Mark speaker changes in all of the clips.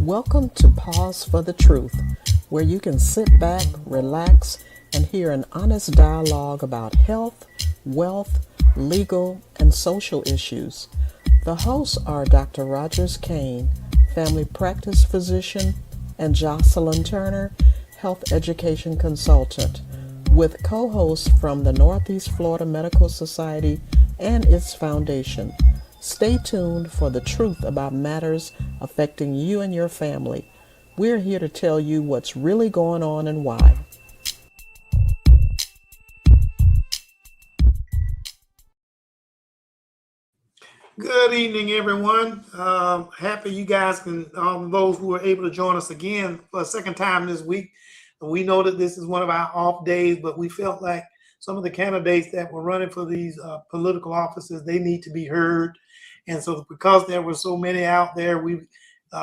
Speaker 1: Welcome to Pause for the Truth, where you can sit back, relax, and hear an honest dialogue about health, wealth, legal, and social issues. The hosts are Dr. Rogers Kane, family practice physician, and Jocelyn Turner, health education consultant, with co hosts from the Northeast Florida Medical Society and its foundation. Stay tuned for the truth about matters affecting you and your family. We're here to tell you what's really going on and why.
Speaker 2: Good evening, everyone. Happy you guys can, those who are able to join us again for a second time this week. We know that this is one of our off days, but we felt like some of the candidates that were running for these political offices, they need to be heard. And so because there were so many out there, we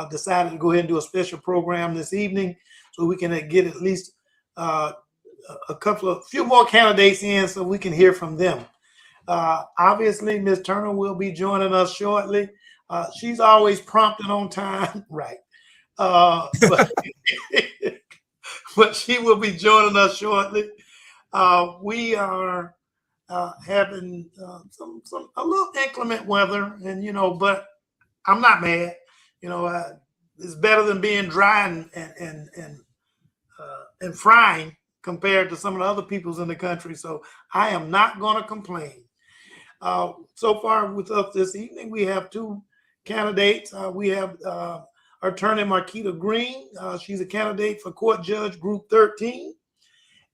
Speaker 2: decided to go ahead and do a special program this evening so we can get at least a few more candidates in so we can hear from them. Obviously, Ms. Turner will be joining us shortly. She's always prompt and on time, right? But, but she will be joining us shortly. We are having a little inclement weather, and but I'm not mad. It's better than being dry and frying compared to some of the other peoples in the country. So I am not going to complain. So far with us this evening, we have two candidates. We have Attorney Marquita Green. She's a candidate for Court Judge Group 13.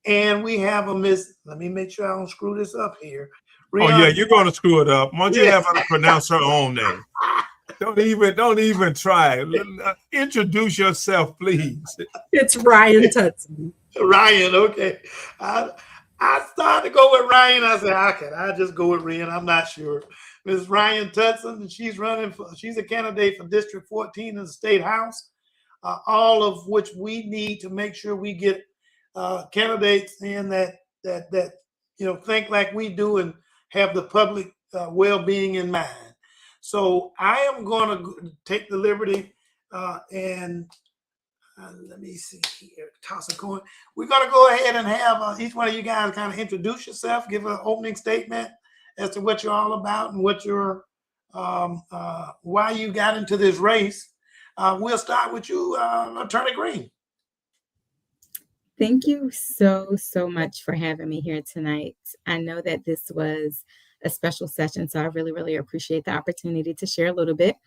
Speaker 2: And we have a Miss, let me make sure I don't screw this up here.
Speaker 3: Rihanna. You're going to screw it up. Why don't you have her pronounce her own name? Don't even try. Introduce yourself, please.
Speaker 4: It's Ryan Tutson.
Speaker 2: Ryan, okay. I started to go with Ryan. I said, how can I just go with Ryan? I'm not sure. Ms. Ryan Tutson, she's a candidate for District 14 in the State House, all of which we need to make sure we get candidates in that think like we do and have the public well-being in mind. So I am going to take the liberty and let me see here, toss a coin. We're going to go ahead and have each one of you guys kind of introduce yourself, give an opening statement as to what you're all about and what your why you got into this race. We'll start with you, Attorney Green.
Speaker 4: Thank you so much for having me here tonight. I know that this was a special session, so I really appreciate the opportunity to share a little bit.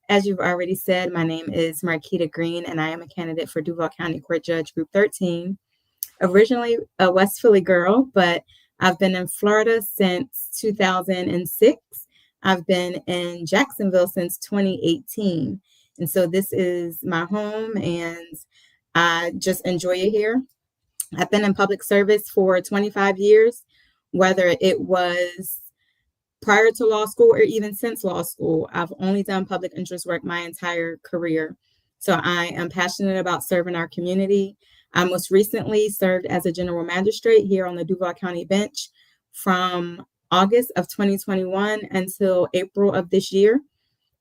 Speaker 4: As you've already said, my name is Marquita Green, and I am a candidate for Duval County Court Judge Group 13. Originally a West Philly girl, but I've been in Florida since 2006. I've been in Jacksonville since 2018. And so this is my home, and I just enjoy it here. I've been in public service for 25 years, whether it was prior to law school or even since law school. I've only done public interest work my entire career. So I am passionate about serving our community. I most recently served as a general magistrate here on the Duval County bench from August of 2021 until April of this year.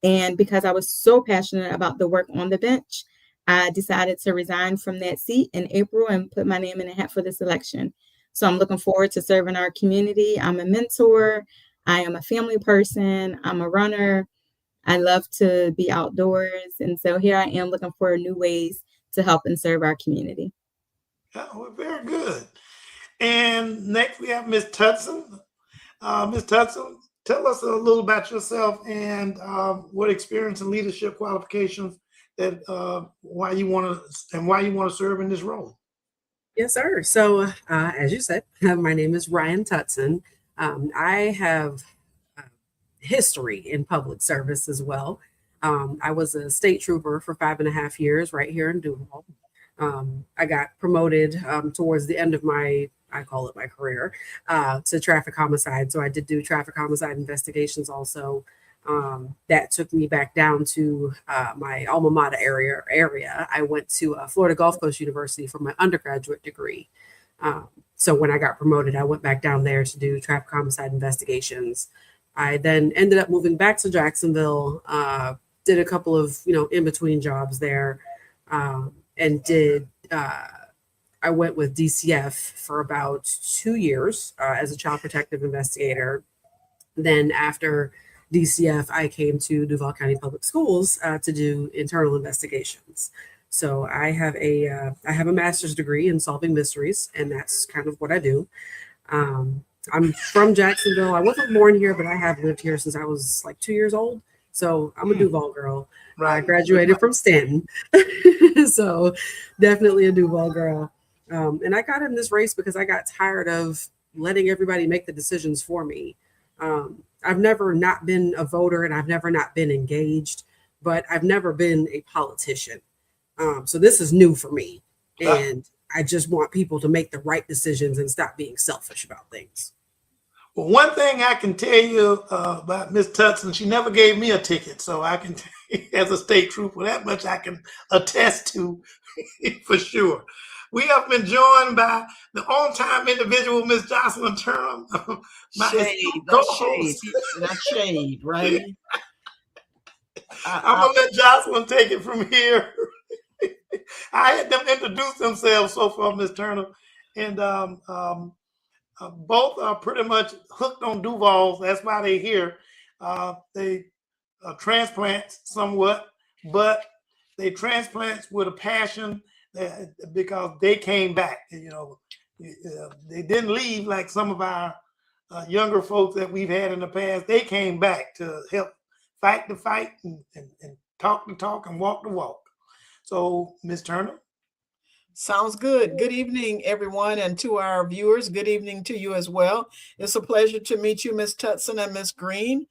Speaker 4: And because I was so passionate about the work on the bench, I decided to resign from that seat in April and put my name in the hat for this election. So I'm looking forward to serving our community. I'm a mentor. I am a family person. I'm a runner. I love to be outdoors. And so here I am looking for new ways to help and serve our community.
Speaker 2: Oh, very good. And next we have Ms. Tutson. Ms. Tutson, tell us a little about yourself and what experience and leadership qualifications that why you want to serve in this role.
Speaker 5: Yes, sir. So as you said, my name is Ryan Tutson. I have history in public service as well. I was a state trooper for 5.5 years right here in Duval. I got promoted towards the end of I call it my career, to traffic homicide. So I did do traffic homicide investigations also. That took me back down to my alma mater area. I went to Florida Gulf Coast University for my undergraduate degree. So when I got promoted, I went back down there to do traffic homicide investigations. I then ended up moving back to Jacksonville, did a couple of, in between jobs there. and did. I went with DCF for about 2 years as a child protective investigator. Then after DCF, I came to Duval County Public Schools to do internal investigations. So I have a master's degree in solving mysteries, and that's kind of what I do. I'm from Jacksonville. I wasn't born here, but I have lived here since I was like 2 years old. So I'm a Duval girl.
Speaker 2: Right.
Speaker 5: I graduated from Stanton. So definitely a Duval girl. And I got in this race because I got tired of letting everybody make the decisions for me. I've never not been a voter, and I've never not been engaged, but I've never been a politician. So this is new for me. And I just want people to make the right decisions and stop being selfish about things.
Speaker 2: Well, one thing I can tell you about Miss Tutson, she never gave me a ticket. So I can, as a state trooper, that much I can attest to for sure. We have been joined by the on-time individual, Miss Jocelyn Turner.
Speaker 1: That's shade, right?
Speaker 2: I'm going to let Jocelyn take it from here. I had them introduce themselves so far, Miss Turner. And both are pretty much hooked on Duvals. That's why they're here. They transplants somewhat, but they transplants with a passion because they came back. You know, they didn't leave like some of our younger folks that we've had in the past. They came back to help fight the fight and talk the talk and walk the walk. So, Ms. Turner.
Speaker 1: Sounds good. Good evening, everyone, and to our viewers, good evening to you as well. It's a pleasure to meet you, Ms. Tutson and Ms. Green.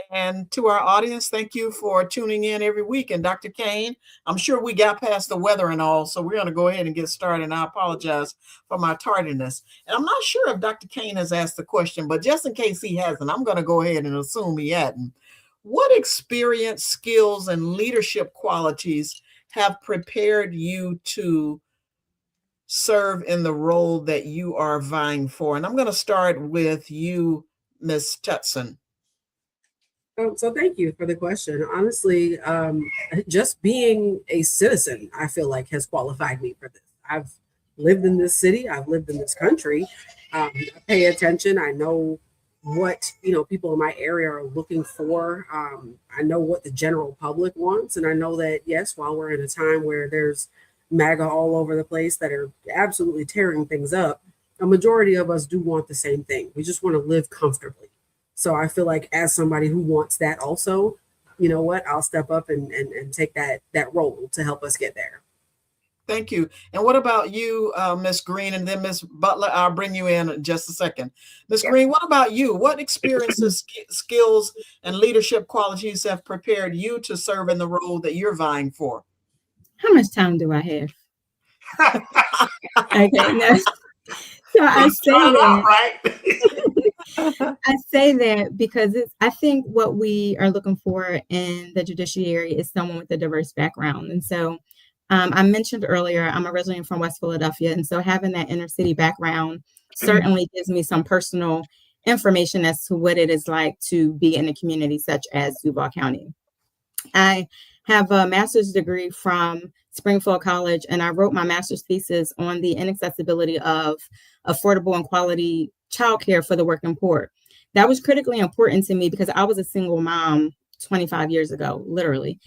Speaker 1: And to our audience, thank you for tuning in every week. And Dr. Kane, I'm sure we got past the weather and all, so we're going to go ahead and get started. And I apologize for my tardiness. And I'm not sure if Dr. Kane has asked the question, but just in case he hasn't, I'm going to go ahead and assume he hadn't. What experience, skills, and leadership qualities have prepared you to serve in the role that you are vying for? And I'm going to start with you, Ms. Tutson.
Speaker 5: So thank you for the question. Honestly, just being a citizen, I feel like has qualified me for this. I've lived in this city. I've lived in this country. I pay attention. I know what people in my area are looking for. I know what the general public wants, and I know that yes, while we're in a time where there's MAGA all over the place that are absolutely tearing things up, a majority of us do want the same thing. We just want to live comfortably. So I feel like as somebody who wants that also, you know what, I'll step up and take that role to help us get there.
Speaker 1: Thank you. And what about you, Ms. Green, and then Ms. Butler? I'll bring you in just a second. Ms. Green, what about you? What experiences, skills, and leadership qualities have prepared you to serve in the role that you're vying for?
Speaker 4: How much time do I have? Okay, no. So I say that. I say that because I think what we are looking for in the judiciary is someone with a diverse background. And so I mentioned earlier, I'm originally from West Philadelphia. And so having that inner city background certainly gives me some personal information as to what it is like to be in a community such as Duval County. I have a master's degree from Springfield College, and I wrote my master's thesis on the inaccessibility of affordable and quality childcare for the working poor. That was critically important to me because I was a single mom 25 years ago, literally.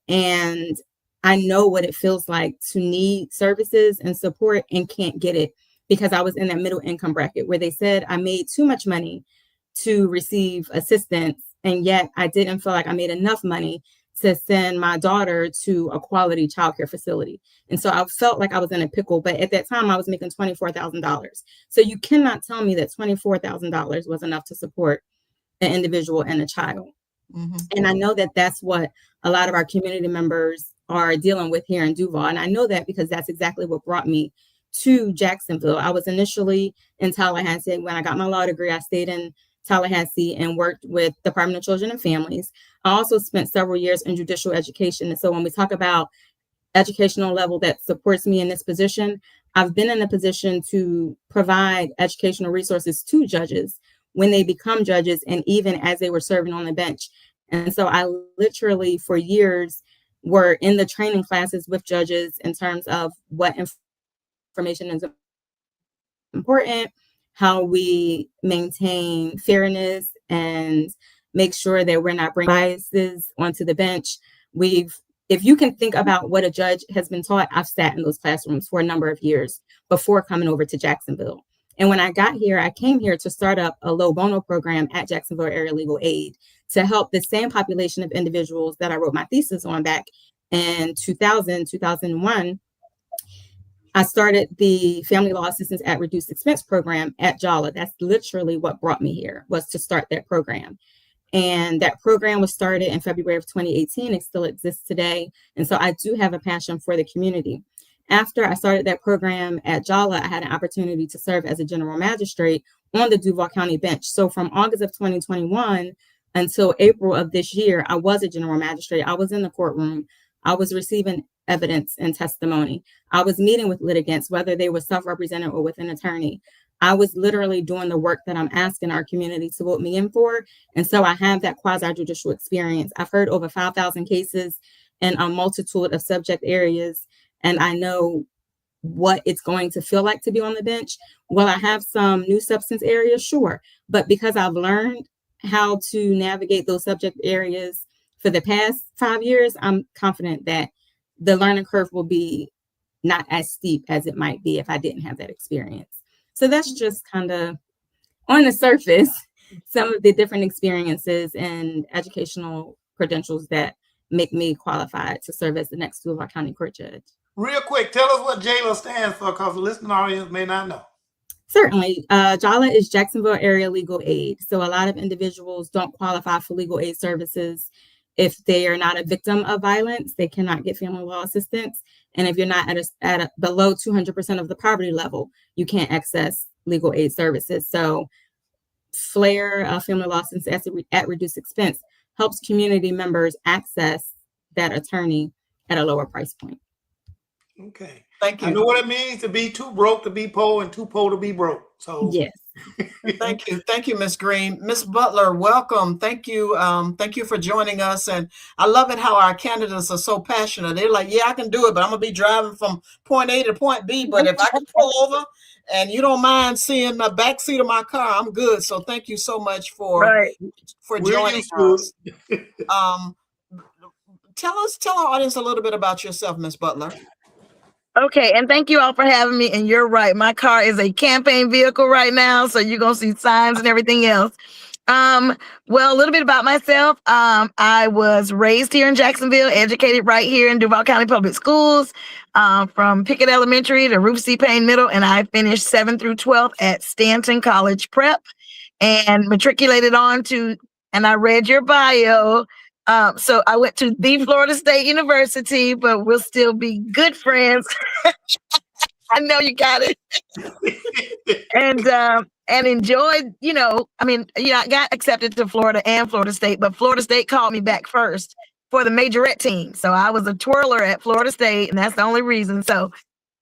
Speaker 4: And I know what it feels like to need services and support and can't get it because I was in that middle income bracket where they said I made too much money to receive assistance, and yet I didn't feel like I made enough money to send my daughter to a quality childcare facility. And so I felt like I was in a pickle, but at that time I was making $24,000. So you cannot tell me that $24,000 was enough to support an individual and a child. Mm-hmm. And I know that that's what a lot of our community members are dealing with here in Duval. And I know that because that's exactly what brought me to Jacksonville. I was initially in Tallahassee. When I got my law degree, I stayed in Tallahassee and worked with Department of Children and Families. I also spent several years in judicial education. And so when we talk about educational level that supports me in this position, I've been in a position to provide educational resources to judges when they become judges and even as they were serving on the bench. And so I literally for years were in the training classes with judges in terms of what information is important, how we maintain fairness and make sure that we're not bringing biases onto the bench. If you can think about what a judge has been taught, I've sat in those classrooms for a number of years before coming over to Jacksonville. And when I got here, I came here to start up a low bono program at Jacksonville Area Legal Aid to help the same population of individuals that I wrote my thesis on back in 2001. I started the Family Law Assistance at Reduced Expense program at JALA. That's literally what brought me here, was to start that program. And that program was started in February of 2018. It still exists today. And so I do have a passion for the community. After I started that program at JALA, I had an opportunity to serve as a general magistrate on the Duval County bench. So from August of 2021 until April of this year, I was a general magistrate. I was in the courtroom. I was receiving evidence and testimony. I was meeting with litigants, whether they were self-represented or with an attorney. I was literally doing the work that I'm asking our community to vote me in for. And so I have that quasi-judicial experience. I've heard over 5,000 cases in a multitude of subject areas, and I know what it's going to feel like to be on the bench. Will I have some new substance areas? Sure. But because I've learned how to navigate those subject areas for the past 5 years, I'm confident that the learning curve will be not as steep as it might be if I didn't have that experience. So that's just kind of on the surface, some of the different experiences and educational credentials that make me qualified to serve as the next Duval County Court Judge.
Speaker 2: Real quick, tell us what JALA stands for, because the listening audience may not know.
Speaker 4: Certainly. JALA is Jacksonville Area Legal Aid. So a lot of individuals don't qualify for legal aid services. If they are not a victim of violence, they cannot get family law assistance. And if you're not at below 200% of the poverty level, you can't access legal aid services. So FLAIR, Family Law Assistance at Reduced Expense, helps community members access that attorney at a lower price point.
Speaker 2: Okay.
Speaker 6: Thank you.
Speaker 2: I know what it means to be too broke to be poor and too poor to be broke. So
Speaker 4: yes.
Speaker 6: Thank you. Thank you, Ms. Green. Ms. Butler, welcome. Thank you. Thank you for joining us. And I love it how our candidates are so passionate. They're like, yeah, I can do it, but I'm going to be driving from point A to point B. But if I can pull over and you don't mind seeing the back seat of my car, I'm good. So thank you so much for joining us. Tell our audience a little bit about yourself, Ms. Butler.
Speaker 7: Okay, and thank you all for having me. And you're right, my car is a campaign vehicle right now, so you're gonna see signs and everything else. Well, a little bit about myself. I was raised here in Jacksonville, educated right here in Duval County Public Schools, from Pickett Elementary to Ruth C. Payne Middle, and I finished 7th through 12th at Stanton College Prep, and matriculated on to, and I read your bio. So I went to the Florida State University, but we'll still be good friends. I know you got it. And enjoyed, I got accepted to Florida and Florida State, but Florida State called me back first for the majorette team. So I was a twirler at Florida State, and that's the only reason. So,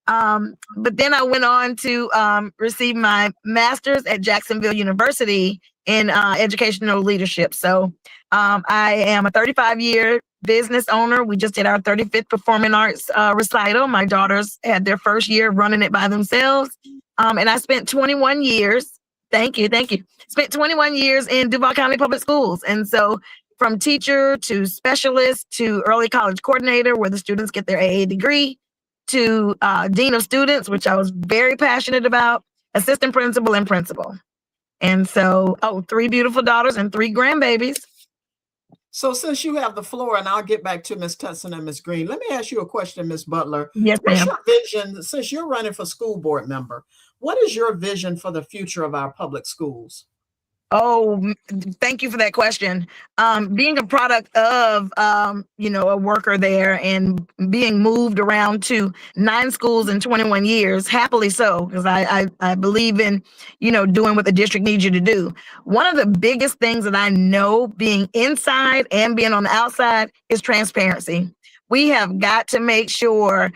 Speaker 7: but then I went on to receive my master's at Jacksonville University in educational leadership. So I am a 35-year business owner. We just did our 35th performing arts recital. My daughters had their first year running it by themselves. And I spent 21 years, thank you, spent 21 years in Duval County Public Schools. And so from teacher to specialist to early college coordinator, where the students get their AA degree, to dean of students, which I was very passionate about, assistant principal and principal. And so, 3 beautiful daughters and 3 grandbabies.
Speaker 6: So since you have the floor, and I'll get back to Ms. Tutson and Ms. Green, let me ask you a question, Ms. Butler.
Speaker 7: Yes, ma'am.
Speaker 6: What's your vision, since you're running for school board member, what is your vision for the future of our public schools?
Speaker 7: Oh, thank you for that question. Being a product of, a worker there and being moved around to 9 schools in 21 years, happily so, because I believe in, doing what the district needs you to do. One of the biggest things that I know being inside and being on the outside is transparency. We have got to make sure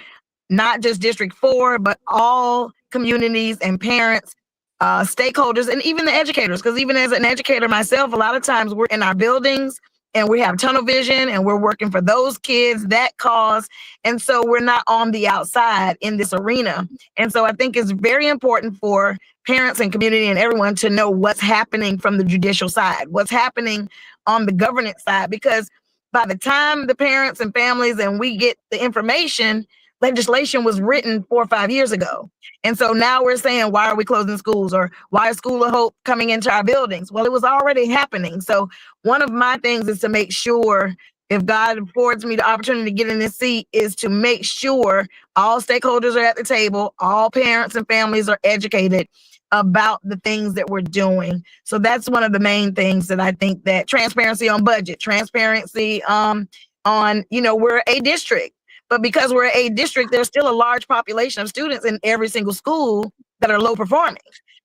Speaker 7: not just District 4, but all communities and parents, stakeholders, and even the educators, because even as an educator myself, a lot of times we're in our buildings and we have tunnel vision and we're working for those kids, that cause. And so we're not on the outside in this arena. And so I think it's very important for parents and community and everyone to know what's happening from the judicial side, what's happening on the governance side, because by the time the parents and families and we get the information, legislation was written 4 or 5 years ago. And so now we're saying, why are we closing schools, or why is School of Hope coming into our buildings? Well, it was already happening. So one of my things is to make sure, if God affords me the opportunity to get in this seat, is to make sure all stakeholders are at the table, all parents and families are educated about the things that we're doing. So that's one of the main things that I think, that transparency on budget, transparency on, we're a district. But because we're a district, there's still a large population of students in every single school that are low performing.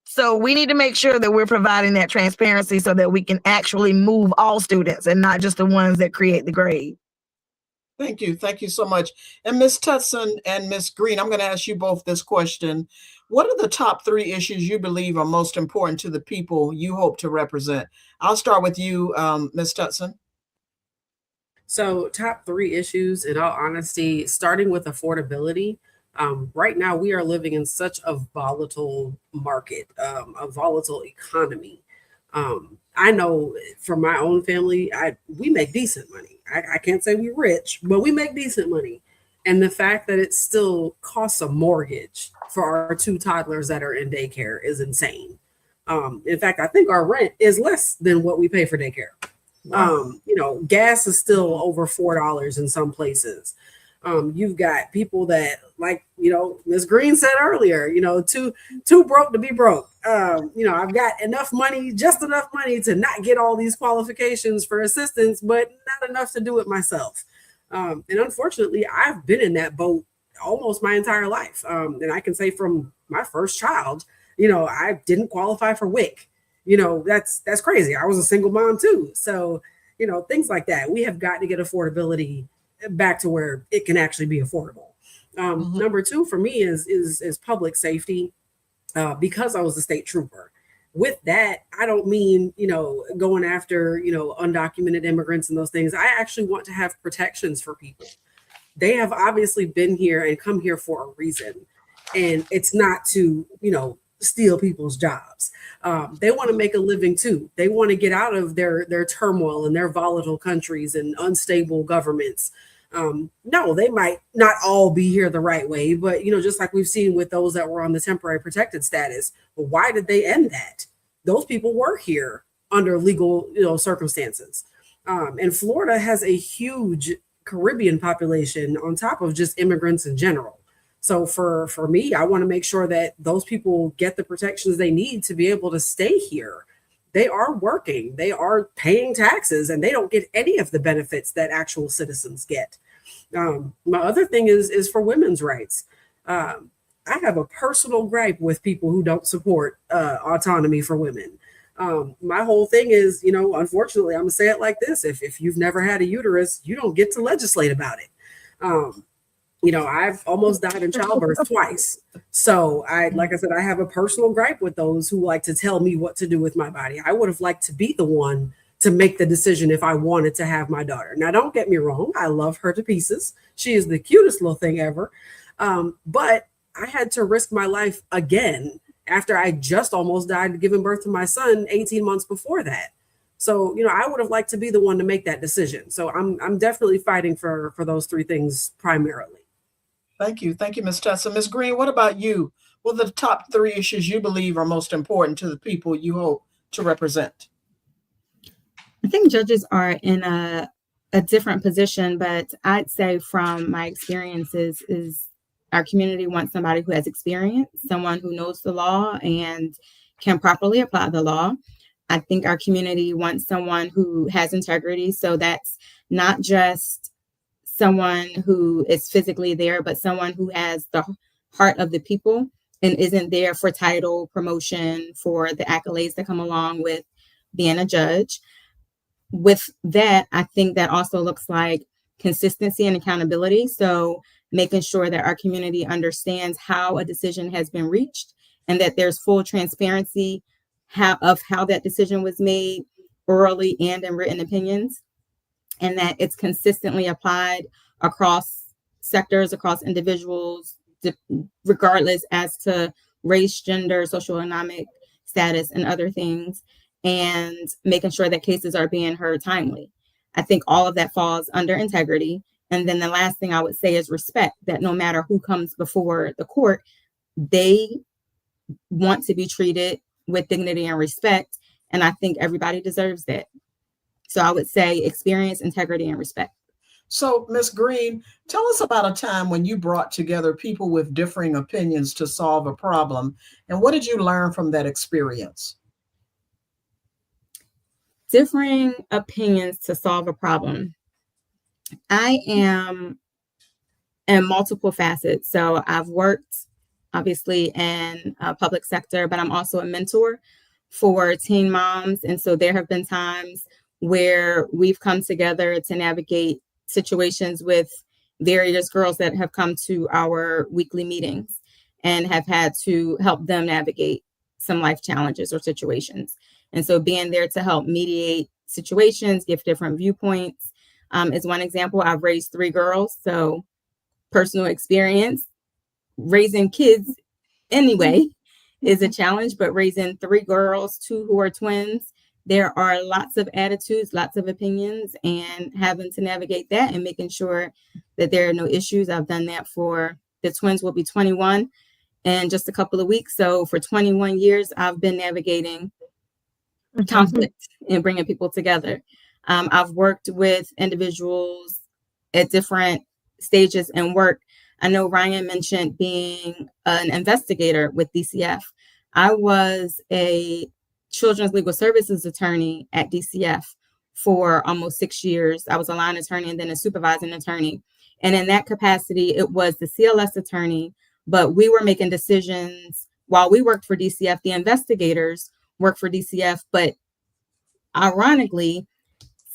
Speaker 7: So we need to make sure that we're providing that transparency so that we can actually move all students and not just the ones that create the grade.
Speaker 6: Thank you. Thank you so much. And Ms. Tutson and Ms. Green, I'm going to ask you both this question. What are the top 3 issues you believe are most important to the people you hope to represent? I'll start with you, Ms. Tutson.
Speaker 5: So top 3 issues, in all honesty, starting with affordability. Right now, we are living in such a volatile market, a volatile economy. I know from my own family, we make decent money. I can't say we're rich, but we make decent money. And the fact that it still costs a mortgage for our 2 toddlers that are in daycare is insane. In fact, I think our rent is less than what we pay for daycare. Wow. Gas is still over $4 in some places. You've got people that, like, Ms. Green said earlier, too broke to be broke. I've got enough money, just enough money to not get all these qualifications for assistance, but not enough to do it myself. And unfortunately, I've been in that boat almost my entire life. And I can say from my first child, I didn't qualify for WIC. That's crazy. I was a single mom too. So, things like that. We have got to get affordability back to where it can actually be affordable. Number 2 for me is public safety, because I was a state trooper. With that, I don't mean, going after, undocumented immigrants and those things. I actually want to have protections for people. They have obviously been here and come here for a reason. And it's not to, steal people's jobs. They want to make a living too. They want to get out of their turmoil and their volatile countries and unstable governments. No, they might not all be here the right way, but just like we've seen with those that were on the temporary protected status, well, why did they end that? Those people were here under legal, circumstances. And Florida has a huge Caribbean population on top of just immigrants in general. So for me, I want to make sure that those people get the protections they need to be able to stay here. They are working, they are paying taxes, and they don't get any of the benefits that actual citizens get. My other thing is for women's rights. I have a personal gripe with people who don't support autonomy for women. My whole thing is, unfortunately, I'm gonna say it like this: if you've never had a uterus, you don't get to legislate about it. I've almost died in childbirth twice. So like I said, I have a personal gripe with those who like to tell me what to do with my body. I would have liked to be the one to make the decision if I wanted to have my daughter. Now, don't get me wrong. I love her to pieces. She is the cutest little thing ever. But I had to risk my life again after I just almost died giving birth to my son 18 months before that. So, I would have liked to be the one to make that decision. So I'm definitely fighting for those 3 things primarily.
Speaker 6: Thank you. Thank you, Ms. Tutson. Ms. Green, what about you? What are the top 3 issues you believe are most important to the people you hope to represent?
Speaker 4: I think judges are in a different position, but I'd say from my experiences is our community wants somebody who has experience, someone who knows the law and can properly apply the law. I think our community wants someone who has integrity. So that's not just someone who is physically there, but someone who has the heart of the people and isn't there for title, promotion, for the accolades that come along with being a judge. With that, I think that also looks like consistency and accountability. So making sure that our community understands how a decision has been reached and that there's full transparency of how that decision was made, orally and in written opinions. and that it's consistently applied across sectors, across individuals, regardless as to race, gender, socioeconomic status, and other things, and making sure that cases are being heard timely. I think all of that falls under integrity. And then the last thing I would say is respect, that no matter who comes before the court, they want to be treated with dignity and respect. And I think everybody deserves that. So I would say experience, integrity, and respect.
Speaker 6: So, Ms. Green, tell us about a time when you brought together people with differing opinions to solve a problem. And what did you learn from that experience?
Speaker 4: Differing opinions to solve a problem. I am in multiple facets. So I've worked obviously in public sector, but I'm also a mentor for teen moms. And so there have been times where we've come together to navigate situations with various girls that have come to our weekly meetings and have had to help them navigate some life challenges or situations. And so being there to help mediate situations, give different viewpoints is one example. I've raised 3 girls, so personal experience. Raising kids anyway is a challenge, but raising 3 girls, 2 who are twins, there are lots of attitudes, lots of opinions, and having to navigate that and making sure that there are no issues. I've done that for the twins will be 21 in just a couple of weeks. So for 21 years, I've been navigating conflict and bringing people together. I've worked with individuals at different stages in work. I know Ryan mentioned being an investigator with DCF. I was a children's legal services attorney at DCF for almost 6 years. I was a line attorney and then a supervising attorney. And in that capacity, it was the CLS attorney, but we were making decisions while we worked for DCF. The investigators work for DCF, but ironically,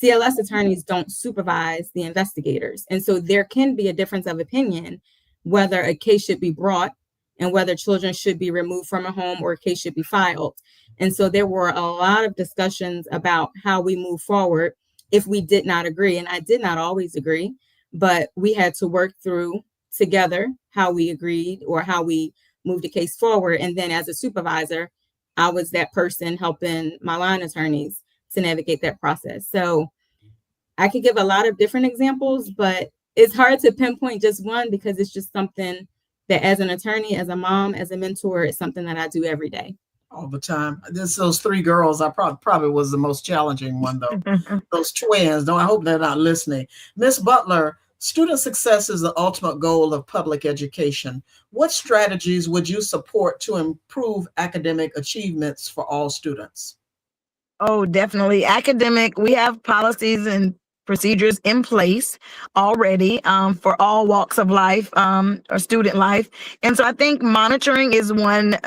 Speaker 4: CLS attorneys don't supervise the investigators. And so there can be a difference of opinion whether a case should be brought and whether children should be removed from a home or a case should be filed. And so there were a lot of discussions about how we move forward if we did not agree. And I did not always agree, but we had to work through together how we agreed or how we moved the case forward. And then as a supervisor, I was that person helping my line attorneys to navigate that process. So I could give a lot of different examples, but it's hard to pinpoint just one because it's just something that as an attorney, as a mom, as a mentor, it's something that I do every day.
Speaker 6: All the time. Those 3 girls, I probably was the most challenging one though. Those twins, I hope they're not listening. Ms. Butler, student success is the ultimate goal of public education. What strategies would you support to improve academic achievements for all students?
Speaker 7: Oh, definitely. Academic, we have policies and procedures in place already for all walks of life or student life. And so I think monitoring is one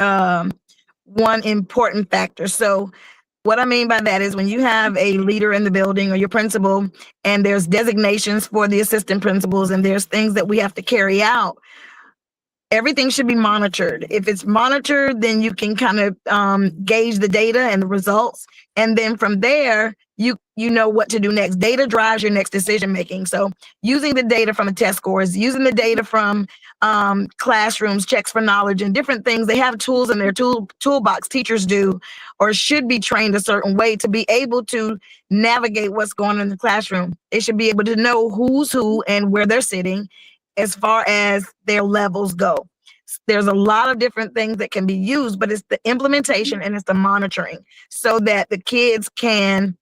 Speaker 7: important factor. So what I mean by that is when you have a leader in the building or your principal and there's designations for the assistant principals and there's things that we have to carry out, everything should be monitored. If it's monitored, then you can kind of gauge the data and the results. And then from there, you know what to do next. Data drives your next decision making. So using the data from the test scores, using the data from classrooms, checks for knowledge and different things. They have tools in their toolbox, teachers do, or should be trained a certain way to be able to navigate what's going on in the classroom. They should be able to know who's who and where they're sitting as far as their levels go. There's a lot of different things that can be used, but it's the implementation and it's the monitoring so that the kids can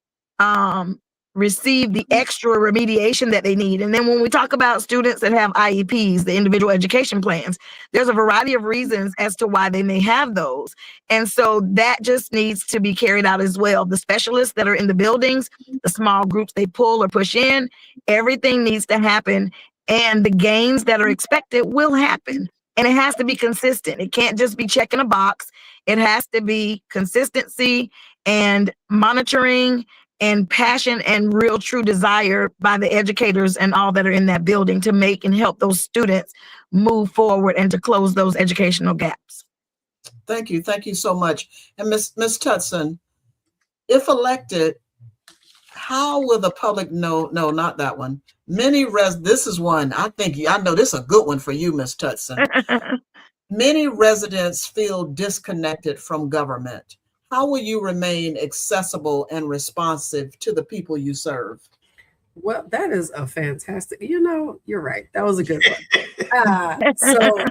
Speaker 7: receive the extra remediation that they need. And then when we talk about students that have IEPs, the individual education plans, there's a variety of reasons as to why they may have those. And so that just needs to be carried out as well. The specialists that are in the buildings, the small groups they pull or push in, everything needs to happen. And the gains that are expected will happen. And it has to be consistent. It can't just be checking a box. It has to be consistency and monitoring and passion and real true desire by the educators and all that are in that building to make and help those students move forward and to close those educational gaps.
Speaker 6: Thank you so much. And Ms. Tutson, if elected, how will the public know? No, not that one. This is one, I think, I know this is a good one for you, Ms. Tutson. Many residents feel disconnected from government. How will you remain accessible and responsive to the people you serve?
Speaker 5: Well, that is a fantastic, you're right. That was a good one. So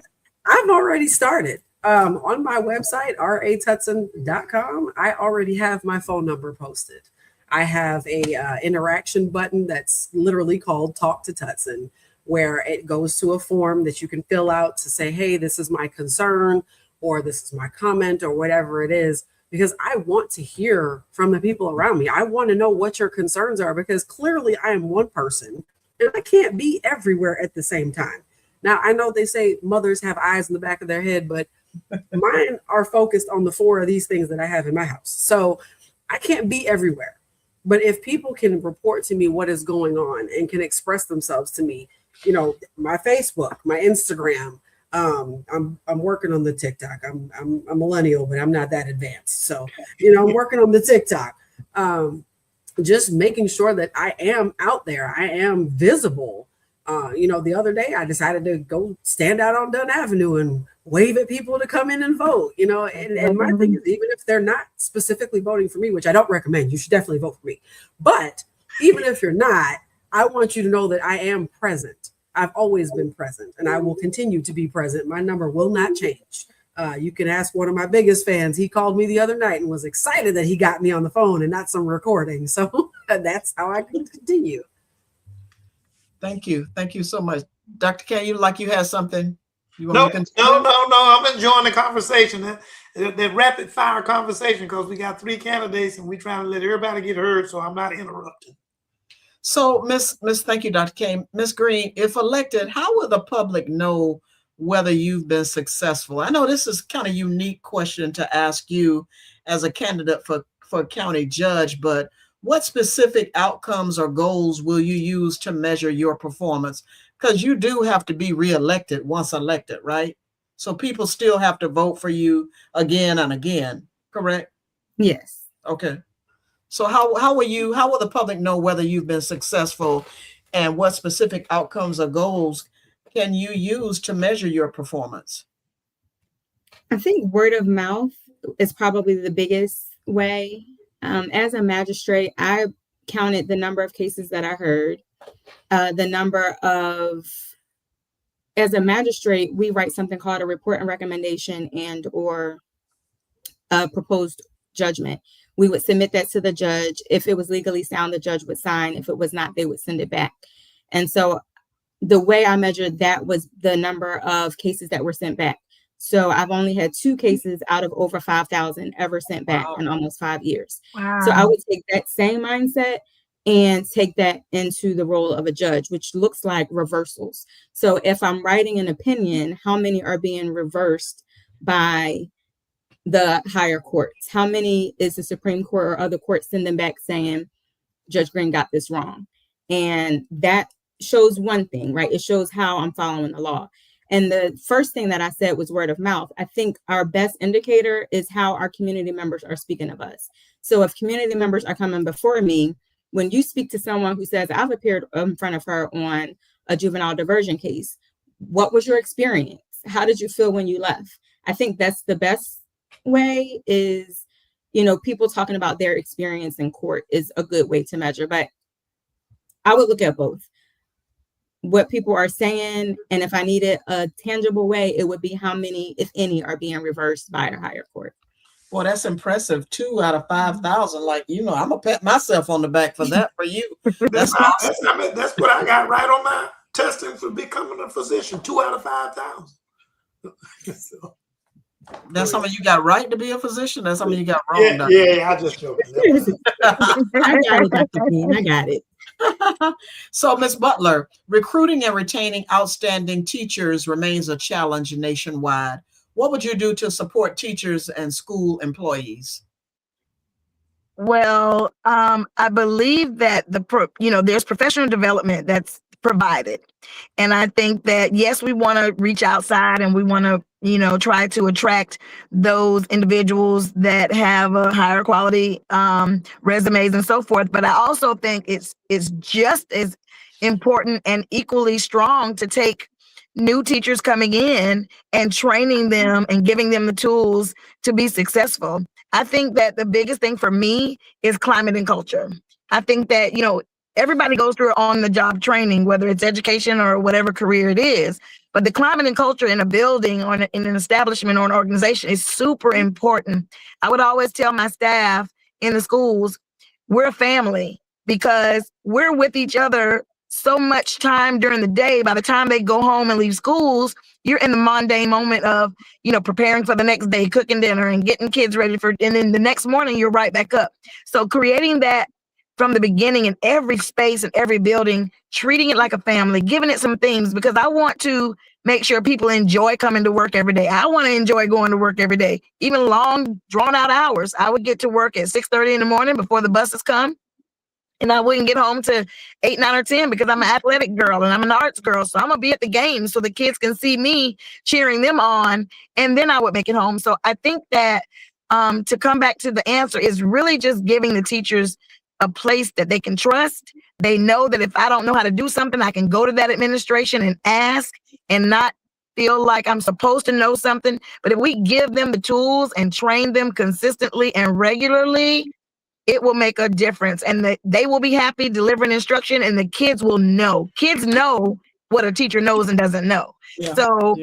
Speaker 5: I've already started. On my website, ratutson.com, I already have my phone number posted. I have a interaction button that's literally called Talk to Tutson, where it goes to a form that you can fill out to say, hey, this is my concern, or this is my comment, or whatever it is, because I want to hear from the people around me. I want to know what your concerns are, because clearly I am one person and I can't be everywhere at the same time. Now, I know they say mothers have eyes in the back of their head, but mine are focused on the 4 of these things that I have in my house. So I can't be everywhere. But if people can report to me what is going on and can express themselves to me, my Facebook, my Instagram, I'm working on the TikTok. I'm a millennial, but I'm not that advanced. So, I'm working on the TikTok. Just making sure that I am out there. I am visible. The other day I decided to go stand out on Dunn Avenue and wave at people to come in and vote, and my thing is, even if they're not specifically voting for me, which I don't recommend, you should definitely vote for me. But even if you're not, I want you to know that I am present. I've always been present, and I will continue to be present. My number will not change. You can ask one of my biggest fans. He called me the other night and was excited that he got me on the phone and not some recording. So that's how I can continue.
Speaker 6: Thank you. Thank you so much. Dr. K, you had something?
Speaker 2: No, I'm enjoying the conversation, the rapid fire conversation, because we got 3 candidates and we trying to let everybody get heard, so I'm not interrupted.
Speaker 6: So, thank you, Dr. K. Ms. Green, if elected, how will the public know whether you've been successful? I know this is kind of a unique question to ask you as a candidate for county judge, but what specific outcomes or goals will you use to measure your performance? Because you do have to be reelected once elected, right? So people still have to vote for you again and again, correct?
Speaker 4: Yes.
Speaker 6: Okay. So how will the public know whether you've been successful, and what specific outcomes or goals can you use to measure your performance?
Speaker 4: I think word of mouth is probably the biggest way. As a magistrate, I counted the number of cases that I heard, as a magistrate, we write something called a report and recommendation and or a proposed judgment. We would submit that to the judge. If it was legally sound, the judge would sign. If it was not, they would send it back. And so the way I measured that was the number of cases that were sent back. So I've only had 2 cases out of over 5,000 ever sent back in almost 5 years.
Speaker 7: Wow.
Speaker 4: So I would take that same mindset and take that into the role of a judge, which looks like reversals. So if I'm writing an opinion, how many are being reversed by the higher courts? How many is the Supreme Court or other courts sending back saying, Judge Green got this wrong? And that shows one thing, right? It shows how I'm following the law. And the first thing that I said was word of mouth. I think our best indicator is how our community members are speaking of us. So if community members are coming before me, when you speak to someone who says, I've appeared in front of her on a juvenile diversion case, what was your experience? How did you feel when you left? I think that's the best way is, people talking about their experience in court is a good way to measure. But I would look at both. What people are saying, and if I needed a tangible way, it would be how many, if any, are being reversed by a higher court.
Speaker 6: Well, that's impressive. 2 out of 5,000. I'm gonna pat myself on the back for that for you. That's awesome.
Speaker 2: That's what I got right on my testing for becoming a physician. 2 out of 5,000. So,
Speaker 6: that's something you got right to be a physician. That's something you got wrong.
Speaker 2: Yeah, I just joking.
Speaker 4: I got it, Dr. King. I got it.
Speaker 6: So, Ms. Butler, recruiting and retaining outstanding teachers remains a challenge nationwide. What would you do to support teachers and school employees?
Speaker 7: Well, I believe that there's professional development that's provided. And I think that, yes, we want to reach outside and we want to, try to attract those individuals that have a higher quality resumes and so forth. But I also think it's just as important and equally strong to take new teachers coming in and training them and giving them the tools to be successful. I think that the biggest thing for me is climate and culture. I think that, everybody goes through on-the-job training, whether it's education or whatever career it is. But the climate and culture in a building or in an establishment or an organization is super important. I would always tell my staff in the schools, we're a family because we're with each other so much time during the day. By the time they go home and leave schools, you're in the mundane moment of, preparing for the next day, cooking dinner and getting kids ready and then the next morning you're right back up. So creating that from the beginning in every space and every building, treating it like a family, giving it some things, because I want to make sure people enjoy coming to work every day. I want to enjoy going to work every day, even long, drawn out hours. I would get to work at 6:30 in the morning before the buses come. And I wouldn't get home to 8, 9, or 10 because I'm an athletic girl and I'm an arts girl. So I'm going to be at the game so the kids can see me cheering them on. And then I would make it home. So I think that to come back to the answer is really just giving the teachers a place that they can trust. They know that if I don't know how to do something, I can go to that administration and ask and not feel like I'm supposed to know something. But if we give them the tools and train them consistently and regularly, it will make a difference. And they will be happy delivering instruction and the kids will know. Kids know what a teacher knows and doesn't know. Yeah. So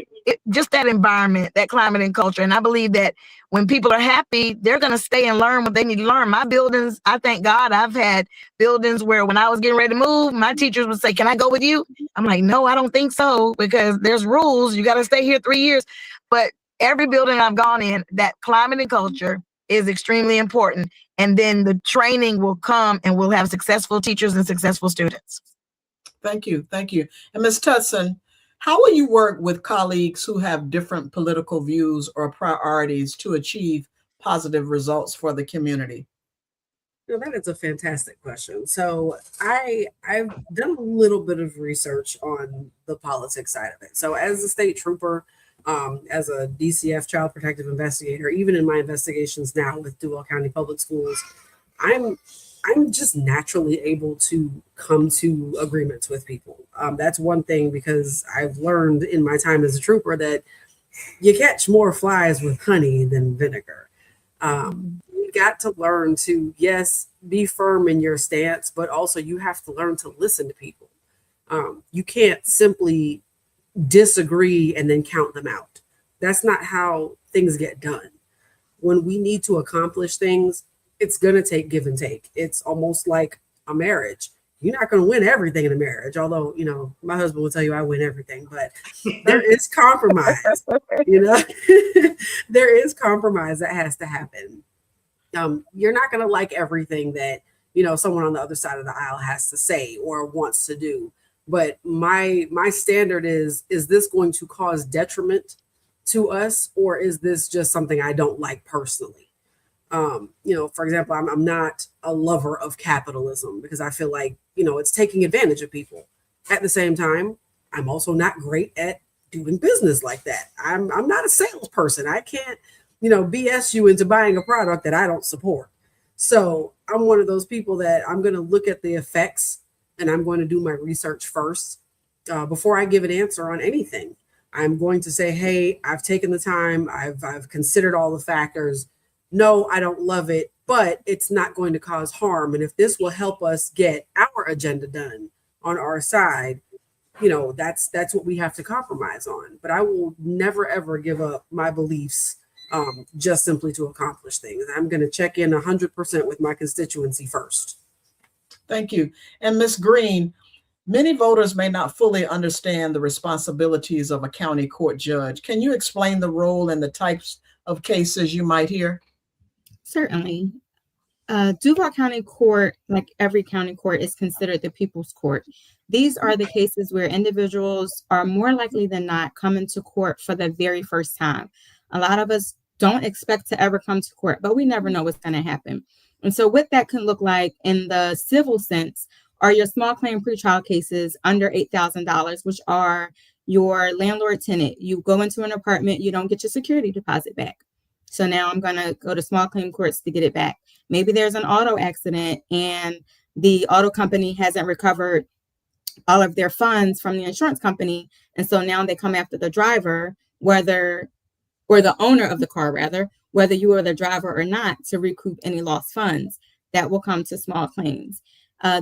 Speaker 7: just that environment, that climate and culture. And I believe that when people are happy, they're going to stay and learn what they need to learn. My buildings, I thank God I've had buildings where when I was getting ready to move, my teachers would say, "Can I go with you?" I'm like, "No, I don't think so, because there's rules. You got to stay here 3 years." But every building I've gone in, that climate and culture is extremely important. And then the training will come and we'll have successful teachers and successful students.
Speaker 6: Thank you. Thank you. And Ms. Tutson, how will you work with colleagues who have different political views or priorities to achieve positive results for the community?
Speaker 5: That is a fantastic question. So I've done a little bit of research on the politics side of it. So as a state trooper, as a DCF child protective investigator, even in my investigations now with Duval County Public Schools, I'm just naturally able to come to agreements with people. That's one thing, because I've learned in my time as a trooper that you catch more flies with honey than vinegar. You got to learn to, yes, be firm in your stance, but also you have to learn to listen to people. You can't simply disagree and then count them out. That's not how things get done. When we need to accomplish things, it's going to take give and take. It's almost like a marriage. You're not going to win everything in a marriage, although, my husband will tell you I win everything, but there is compromise, there is compromise that has to happen. You're not going to like everything that, someone on the other side of the aisle has to say or wants to do. But my standard is this going to cause detriment to us, or is this just something I don't like personally? For example, I'm not a lover of capitalism because I feel like, it's taking advantage of people. At the same time, I'm also not great at doing business like that. I'm not a salesperson. I can't, BS you into buying a product that I don't support. So I'm one of those people that I'm going to look at the effects and I'm going to do my research first before I give an answer on anything. I'm going to say, hey, I've taken the time. I've considered all the factors. No, I don't love it, but it's not going to cause harm. And if this will help us get our agenda done on our side, that's what we have to compromise on. But I will never, ever give up my beliefs just simply to accomplish things. I'm going to check in 100% with my constituency first.
Speaker 6: Thank you. And Ms. Green, many voters may not fully understand the responsibilities of a county court judge. Can you explain the role and the types of cases you might hear?
Speaker 4: Certainly. Duval County Court, like every county court, is considered the people's court. These are the cases where individuals are more likely than not coming to court for the very first time. A lot of us don't expect to ever come to court, but we never know what's going to happen. And so what that can look like in the civil sense are your small claim pretrial cases under $8,000, which are your landlord tenant. You go into an apartment, you don't get your security deposit back. So now I'm going to go to small claim courts to get it back. Maybe there's an auto accident and the auto company hasn't recovered all of their funds from the insurance company. And so now they come after the driver, or the owner of the car rather, whether you are the driver or not, to recoup any lost funds. That will come to small claims.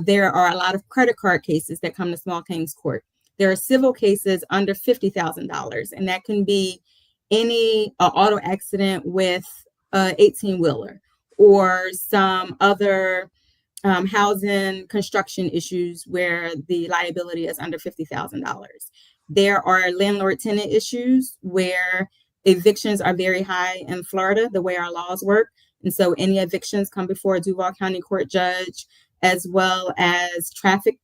Speaker 4: There are a lot of credit card cases that come to small claims court. There are civil cases under $50,000, and that can be any auto accident with an 18-wheeler or some other housing construction issues where the liability is under $50,000. There are landlord tenant issues where evictions are very high in Florida, the way our laws work. And so any evictions come before a Duval County court judge, as well as traffic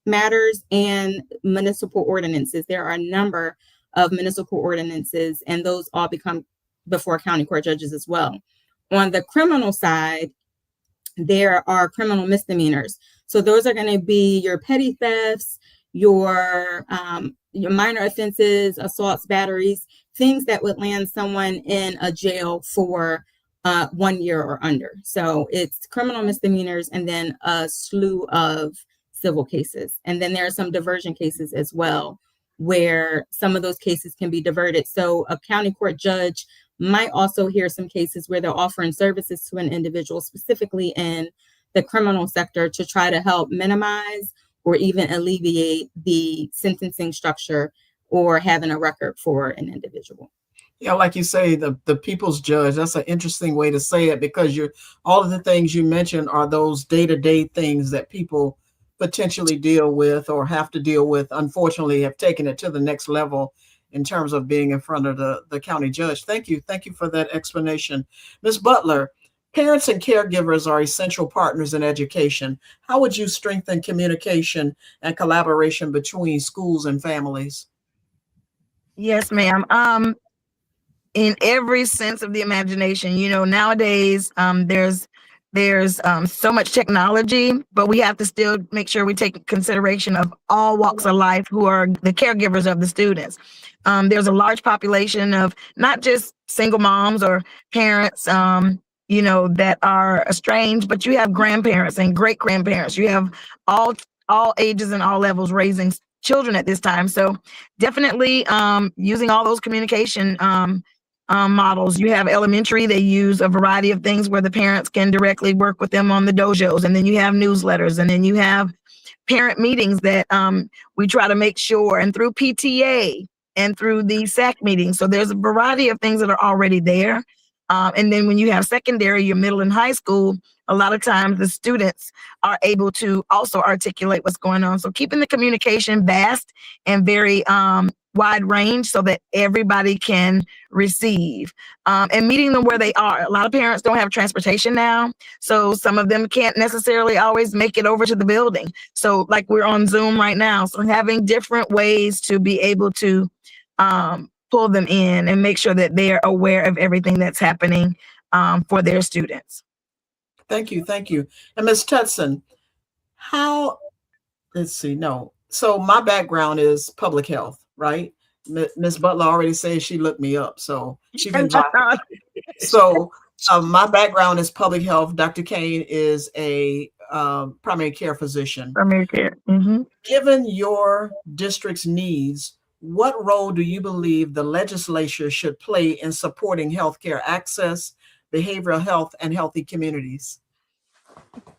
Speaker 4: matters and municipal ordinances. There are a number of municipal ordinances, and those all become before county court judges as well. On the criminal side, there are criminal misdemeanors. So those are going to be your petty thefts, your minor offenses, assaults, batteries, things that would land someone in a jail for 1 year or under. So it's criminal misdemeanors and then a slew of civil cases. And then there are some diversion cases as well, where some of those cases can be diverted. So a county court judge might also hear some cases where they're offering services to an individual, specifically in the criminal sector, to try to help minimize or even alleviate the sentencing structure or having a record for an individual.
Speaker 6: Yeah, like you say, the people's judge, that's an interesting way to say it, because all of the things you mentioned are those day-to-day things that people potentially deal with or have to deal with, unfortunately have taken it to the next level in terms of being in front of the county judge. Thank you for that explanation. Ms. Butler, parents and caregivers are essential partners in education. How would you strengthen communication and collaboration between schools and families?
Speaker 7: Yes, ma'am. In every sense of the imagination, nowadays there's so much technology, but we have to still make sure we take consideration of all walks of life who are the caregivers of the students. There's a large population of not just single moms or parents, that are estranged, but you have grandparents and great grandparents. You have all ages and all levels raising children at this time. So definitely using all those communication models. You have elementary, they use a variety of things where the parents can directly work with them on the dojos. And then you have newsletters, and then you have parent meetings that we try to make sure, and through PTA and through the SAC meetings. So there's a variety of things that are already there. And then when you have secondary, your middle and high school, a lot of times the students are able to also articulate what's going on. So keeping the communication vast and very wide range so that everybody can receive, and meeting them where they are. A lot of parents don't have transportation now, so some of them can't necessarily always make it over to the building. So like we're on Zoom right now, so having different ways to be able to pull them in and make sure that they're aware of everything that's happening for their students.
Speaker 6: Thank you. And Ms. Tutson, so my background is public health, right? Ms. Butler already said she looked me up, so she's been So my background is public health. Dr. Kane is a primary care physician.
Speaker 7: Primary care. Mm-hmm.
Speaker 6: Given your district's needs, what role do you believe the legislature should play in supporting healthcare access, behavioral health, and healthy communities?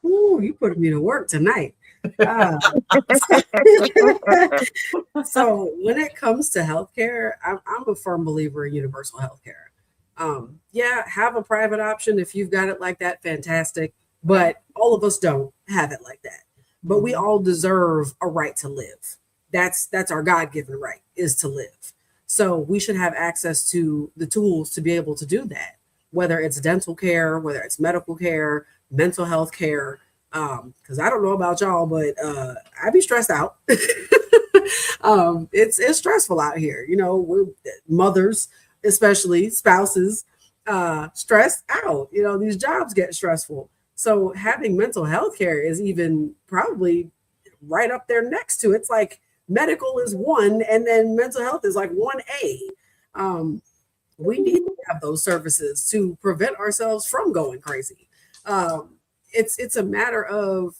Speaker 5: Ooh, you put me to work tonight. So when it comes to healthcare, I'm a firm believer in universal healthcare. Have a private option if you've got it like that, fantastic. But all of us don't have it like that. But we all deserve a right to live. That's our God-given right, is to live. So we should have access to the tools to be able to do that, whether it's dental care, whether it's medical care, mental health care. Because I don't know about y'all, but I be stressed out. It's stressful out here. We're mothers, especially spouses, stressed out. These jobs get stressful. So having mental health care is even probably right up there next to it. It's like medical is 1, and then mental health is like 1A. We need to have those services to prevent ourselves from going crazy. It's a matter of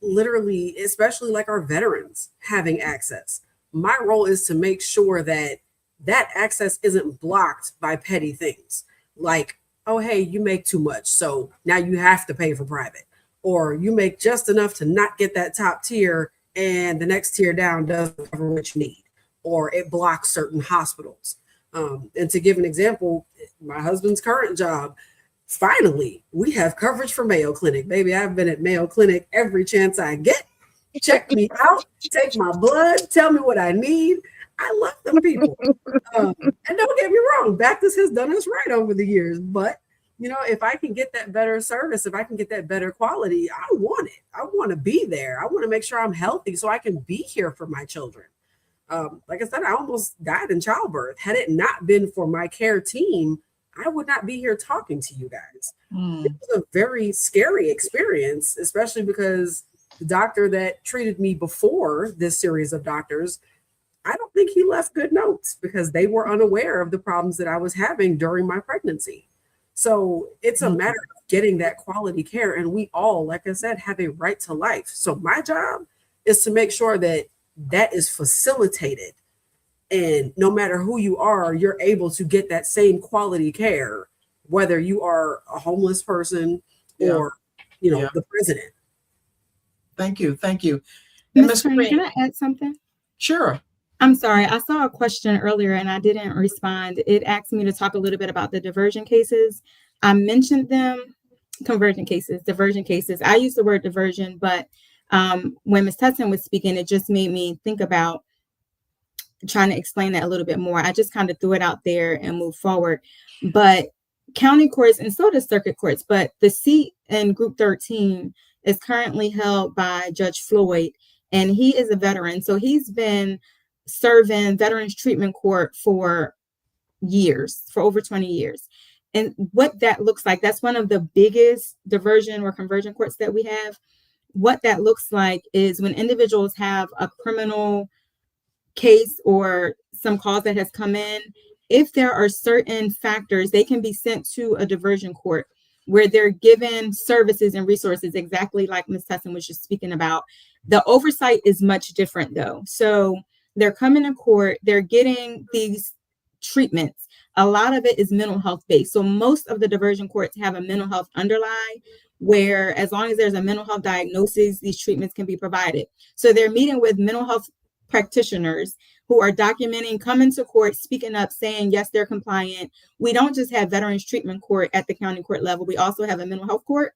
Speaker 5: literally, especially like our veterans having access. My role is to make sure that that access isn't blocked by petty things like, oh, hey, you make too much, so now you have to pay for private, or you make just enough to not get that top tier, and the next tier down doesn't cover what you need, or it blocks certain hospitals. And to give an example, my husband's current job, finally, we have coverage for Mayo Clinic. Baby, I've been at Mayo Clinic every chance I get. Check me out, take my blood, tell me what I need. I love them people. And don't get me wrong, Baptist has done us right over the years. But, you know, if I can get that better service, if I can get that better quality, I want it. I want to be there. I want to make sure I'm healthy so I can be here for my children. Like I said, I almost died in childbirth. Had it not been for my care team, I would not be here talking to you guys. It was a very scary experience, especially because the doctor that treated me before this series of doctors, I don't think he left good notes because they were unaware of the problems that I was having during my pregnancy. So it's a matter of getting that quality care. And we all, like I said, have a right to life. So my job is to make sure that that is facilitated. And no matter who you are, you're able to get that same quality care, whether you are a homeless person or, you know, the president.
Speaker 6: Thank you. Thank you.
Speaker 4: Ms. Green, can I add something?
Speaker 6: Sure.
Speaker 4: I'm sorry. I saw a question earlier and I didn't respond. It asked me to talk a little bit about the diversion cases. I mentioned them, conversion cases, diversion cases. I use the word diversion, but when Ms. Tutson was speaking, it just made me think about trying to explain that a little bit more. I just kind of threw it out there and moved forward. But county courts, and so does circuit courts, but the seat in Group 13 is currently held by Judge Floyd, and he is a veteran. So he's been serving Veterans Treatment Court for years, for over 20 years. And what that looks like, that's one of the biggest diversion or conversion courts that we have. What that looks like is when individuals have a criminal case or some cause that has come in, if there are certain factors, they can be sent to a diversion court where they're given services and resources, exactly like Ms. Tutson was just speaking about. The oversight is much different though. So they're coming to court, they're getting these treatments. A lot of it is mental health based. So most of the diversion courts have a mental health underlie, where as long as there's a mental health diagnosis, these treatments can be provided. So they're meeting with mental health practitioners who are documenting, coming to court, speaking up, saying, yes, they're compliant. We don't just have Veterans Treatment Court at the county court level. We also have a mental health court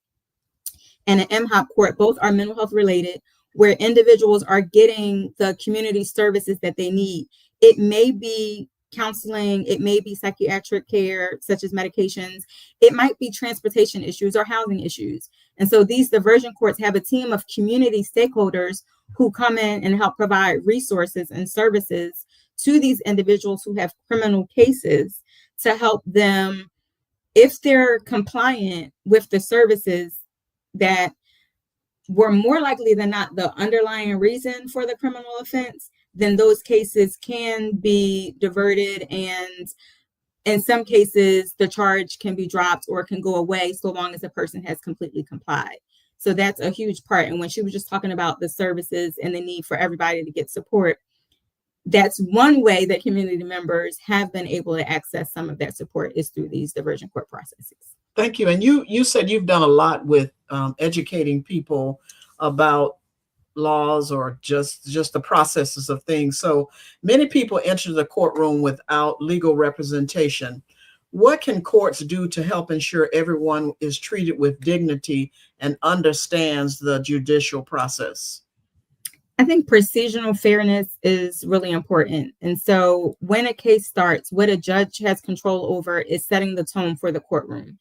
Speaker 4: and an MHOP court. Both are mental health related, where individuals are getting the community services that they need. It may be counseling, it may be psychiatric care, such as medications. It might be transportation issues or housing issues. And so these diversion courts have a team of community stakeholders who come in and help provide resources and services to these individuals who have criminal cases to help them, if they're compliant with the services that were more likely than not the underlying reason for the criminal offense, then those cases can be diverted, and in some cases the charge can be dropped or can go away so long as the person has completely complied. So that's a huge part. And when she was just talking about the services and the need for everybody to get support, that's one way that community members have been able to access some of that support is through these diversion court processes.
Speaker 6: Thank you. And you said you've done a lot with educating people about laws or just the processes of things. So many people enter the courtroom without legal representation. What can courts do to help ensure everyone is treated with dignity and understands the judicial process?
Speaker 4: I think procedural fairness is really important. And so when a case starts, what a judge has control over is setting the tone for the courtroom.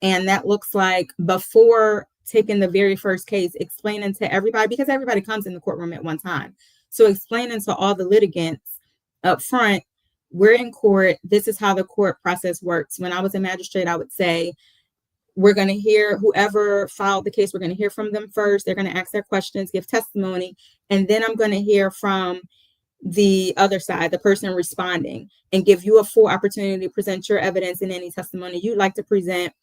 Speaker 4: And that looks like, before taking the very first case, explaining to everybody, because everybody comes in the courtroom at one time. So explaining to all the litigants up front, we're in court, this is how the court process works. When I was a magistrate, I would say, We're going to hear whoever filed the case, we're going to hear from them first. They're going to ask their questions, give testimony, and then I'm going to hear from the other side, the person responding, and give you a full opportunity to present your evidence and any testimony you'd like to present.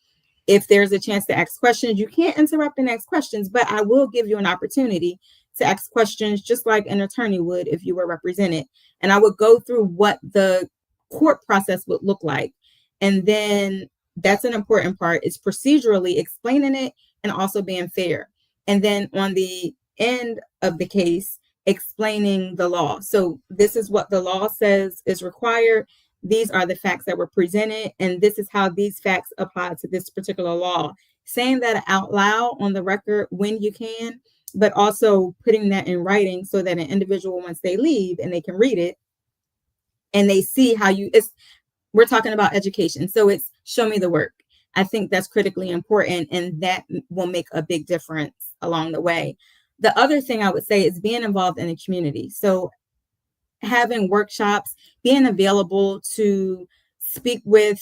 Speaker 4: If there's a chance to ask questions, you can't interrupt and ask questions, but I will give you an opportunity to ask questions just like an attorney would if you were represented. And I would go through what the court process would look like. And then that's an important part, is procedurally explaining it and also being fair. And then on the end of the case, explaining the law. So this is what the law says is required. These are the facts that were presented, and this is how these facts apply to this particular law. Saying that out loud on the record when you can, but also putting that in writing so that an individual, once they leave and they can read it and they see how we're talking about education. So it's show me the work. I think that's critically important, and that will make a big difference along the way. The other thing I would say is being involved in the community. So having workshops, being available to speak with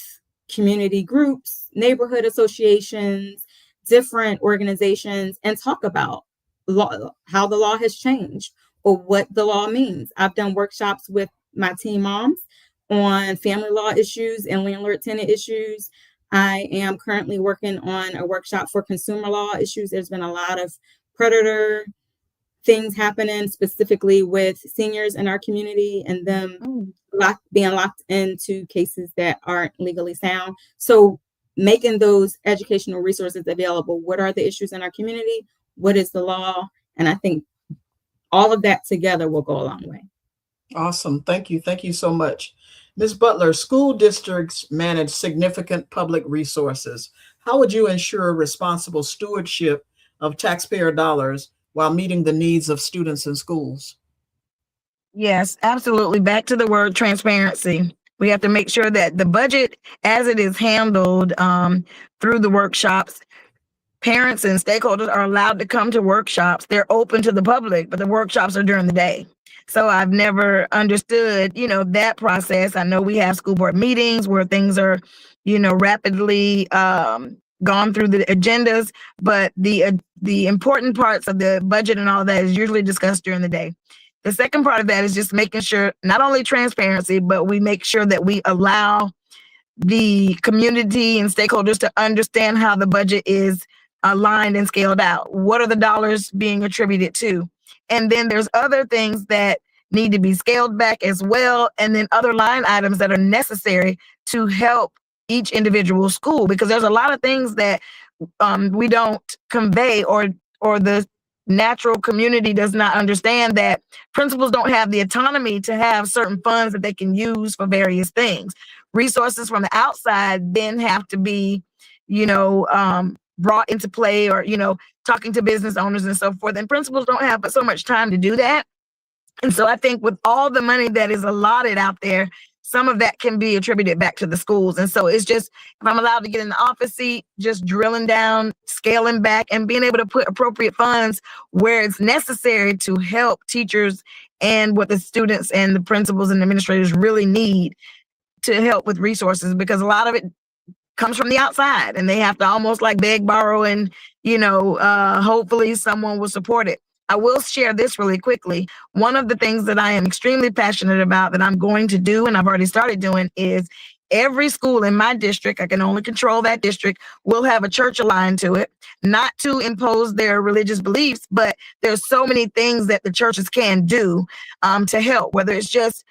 Speaker 4: community groups, neighborhood associations, different organizations, and talk about law, how the law has changed or what the law means. I've done workshops with my teen moms on family law issues and landlord-tenant issues. I am currently working on a workshop for consumer law issues. There's been a lot of predator things happening specifically with seniors in our community and them being locked into cases that aren't legally sound. So making those educational resources available. What are the issues in our community? What is the law? And I think all of that together will go a long way.
Speaker 6: Awesome. Thank you. Thank you so much. Ms. Butler, school districts manage significant public resources. How would you ensure responsible stewardship of taxpayer dollars while meeting the needs of students in schools?
Speaker 7: Yes, absolutely. Back to the word transparency. We have to make sure that the budget, as it is handled through the workshops, parents and stakeholders are allowed to come to workshops. They're open to the public, but the workshops are during the day. So I've never understood, that process. I know we have school board meetings where things are, rapidly gone through the agendas, but the important parts of the budget and all that is usually discussed during the day. The second part of that is just making sure not only transparency, but we make sure that we allow the community and stakeholders to understand how the budget is aligned and scaled out. What are the dollars being attributed to? And then there's other things that need to be scaled back as well. And then other line items that are necessary to help each individual school, because there's a lot of things that we don't convey or the natural community does not understand, that principals don't have the autonomy to have certain funds that they can use for various things. Resources from the outside then have to be, brought into play, or, talking to business owners and so forth. And principals don't have so much time to do that. And so I think with all the money that is allotted out there, some of that can be attributed back to the schools. And so it's just, if I'm allowed to get in the office seat, just drilling down, scaling back, and being able to put appropriate funds where it's necessary to help teachers and what the students and the principals and administrators really need to help with resources, because a lot of it comes from the outside and they have to almost like beg, borrow, and, hopefully someone will support it. I will share this really quickly. One of the things that I am extremely passionate about that I'm going to do, and I've already started doing, is every school in my district, I can only control that district, will have a church aligned to it, not to impose their religious beliefs, but there's so many things that the churches can do to help, whether it's just,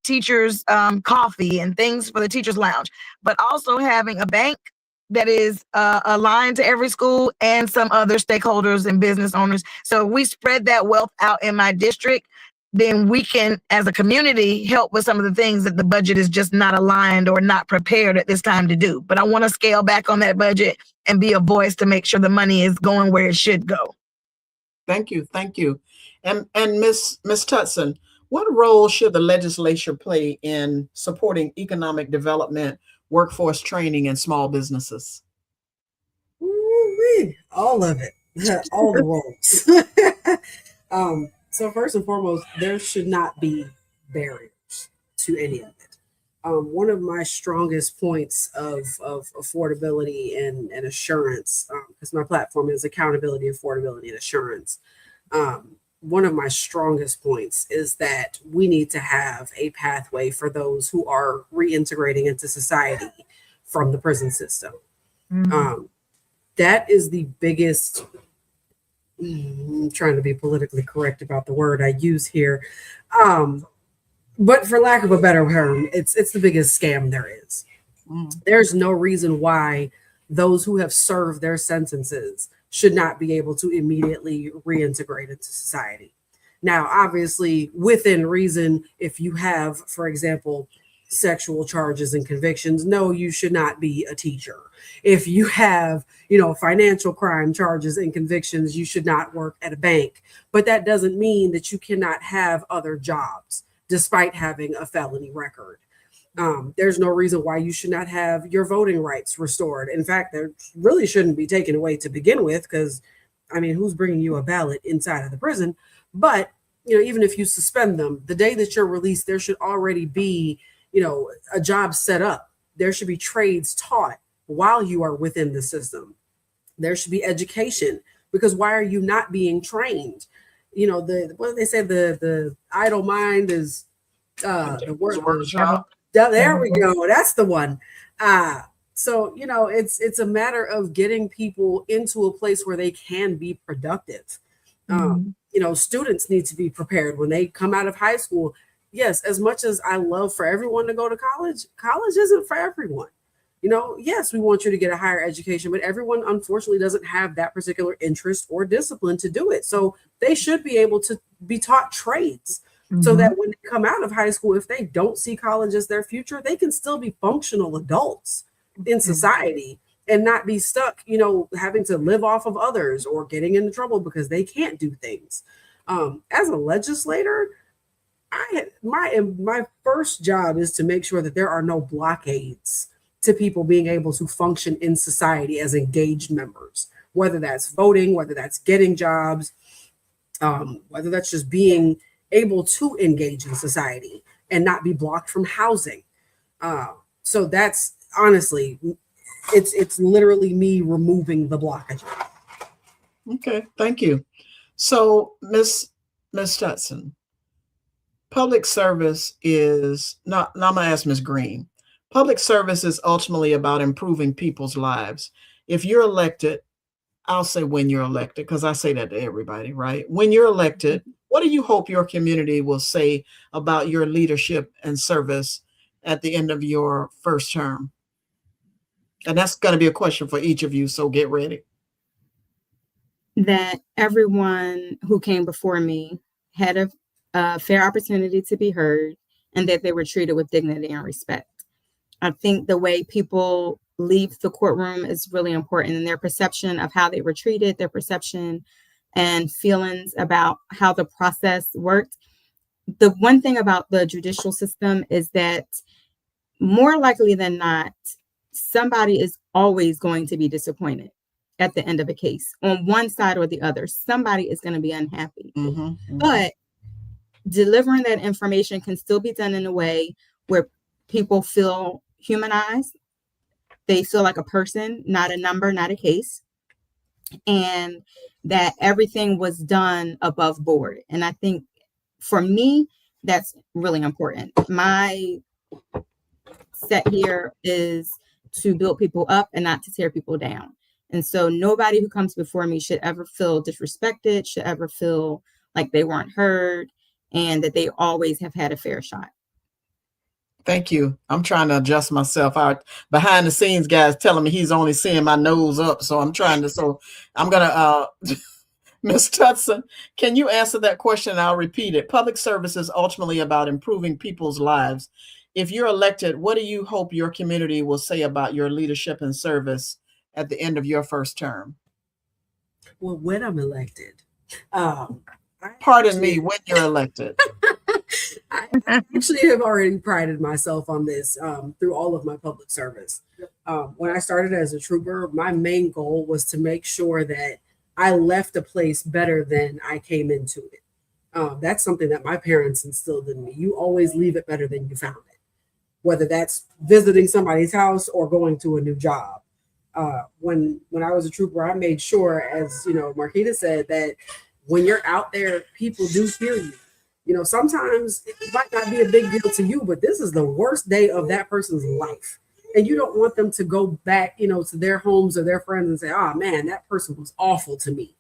Speaker 7: teachers coffee and things for the teachers lounge, but also having a bank that is aligned to every school and some other stakeholders and business owners. So if we spread that wealth out in my district, then we can, as a community, help with some of the things that the budget is just not aligned or not prepared at this time to do. But I want to scale back on that budget and be a voice to make sure the money is going where it should go.
Speaker 6: Thank you. Thank you. And Ms. Tutson, what role should the legislature play in supporting economic development, workforce training, and small businesses?
Speaker 5: Ooh-wee. All of it, all the roles. So first and foremost, there should not be barriers to any of it. one of my strongest points of affordability and assurance, because my platform is accountability, affordability, and assurance. One of my strongest points is that we need to have a pathway for those who are reintegrating into society from the prison system. That is the biggest, I'm trying to be politically correct about the word I use here. But for lack of a better term, it's the biggest scam there is. There's no reason why those who have served their sentences should not be able to immediately reintegrate into society. Now, obviously, within reason, if you have, for example, sexual charges and convictions, no, you should not be a teacher. If you have, financial crime charges and convictions, you should not work at a bank. But that doesn't mean that you cannot have other jobs despite having a felony record. There's no reason why you should not have your voting rights restored. In fact, they really shouldn't be taken away to begin with, because, who's bringing you a ballot inside of the prison? But, even if you suspend them, the day that you're released, there should already be, a job set up. There should be trades taught while you are within the system. There should be education, because why are you not being trained? What do they say? The idle mind is the workshop. There we go. That's the one. So it's a matter of getting people into a place where they can be productive. Students need to be prepared when they come out of high school. Yes, as much as I love for everyone to go to college, college isn't for everyone. Yes, we want you to get a higher education, but everyone unfortunately doesn't have that particular interest or discipline to do it. So they should be able to be taught trades so that when they come out of high school, if they don't see college as their future, they can still be functional adults in society and not be stuck, having to live off of others or getting into trouble because they can't do things. As a legislator, my first job is to make sure that there are no blockades to people being able to function in society as engaged members, whether that's voting, whether that's getting jobs, whether that's just being able to engage in society and not be blocked from housing. So that's honestly, it's literally me removing the blockage.
Speaker 6: Okay, thank you. So Ms. Tutson, public service is not, now I'm gonna ask Ms. Green. Public service is ultimately about improving people's lives. If you're elected, I'll say when you're elected, because I say that to everybody, right? When you're elected, what do you hope your community will say about your leadership and service at the end of your first term? And that's going to be a question for each of you, so get ready.
Speaker 4: That everyone who came before me had a fair opportunity to be heard, and that they were treated with dignity and respect. I think the way people leave the courtroom is really important, and their perception of how they were treated, their perception and feelings about how the process worked. The one thing about the judicial system is that more likely than not, somebody is always going to be disappointed at the end of a case on one side or the other. Somebody is going to be unhappy. But delivering that information can still be done in a way where people feel humanized. They feel like a person, not a number, not a case. And that everything was done above board. And I think for me, that's really important. My set here is to build people up and not to tear people down. And so nobody who comes before me should ever feel disrespected, should ever feel like they weren't heard, and that they always have had a fair shot.
Speaker 6: Thank you. I'm trying to adjust myself. Our behind the scenes guys telling me he's only seeing my nose up. So I'm trying to, so I'm going to, Ms. Tutson, can you answer that question? I'll repeat it. Public service is ultimately about improving people's lives. If you're elected, what do you hope your community will say about your leadership and service at the end of your first term?
Speaker 5: Well, when I'm elected,
Speaker 6: pardon me, when you're elected.
Speaker 5: I actually have already prided myself on this through all of my public service. When I started as a trooper, my main goal was to make sure that I left a place better than I came into it. That's something that my parents instilled in me. You always leave it better than you found it. whether that's visiting somebody's house or going to a new job. When I was a trooper, I made sure, as you know, Marquita said, that when you're out there, people do hear you. You know, sometimes it might not be a big deal to you, but this is the worst day of that person's life. And you don't want them to go back, you know, to their homes or their friends and say, oh man, that person was awful to me.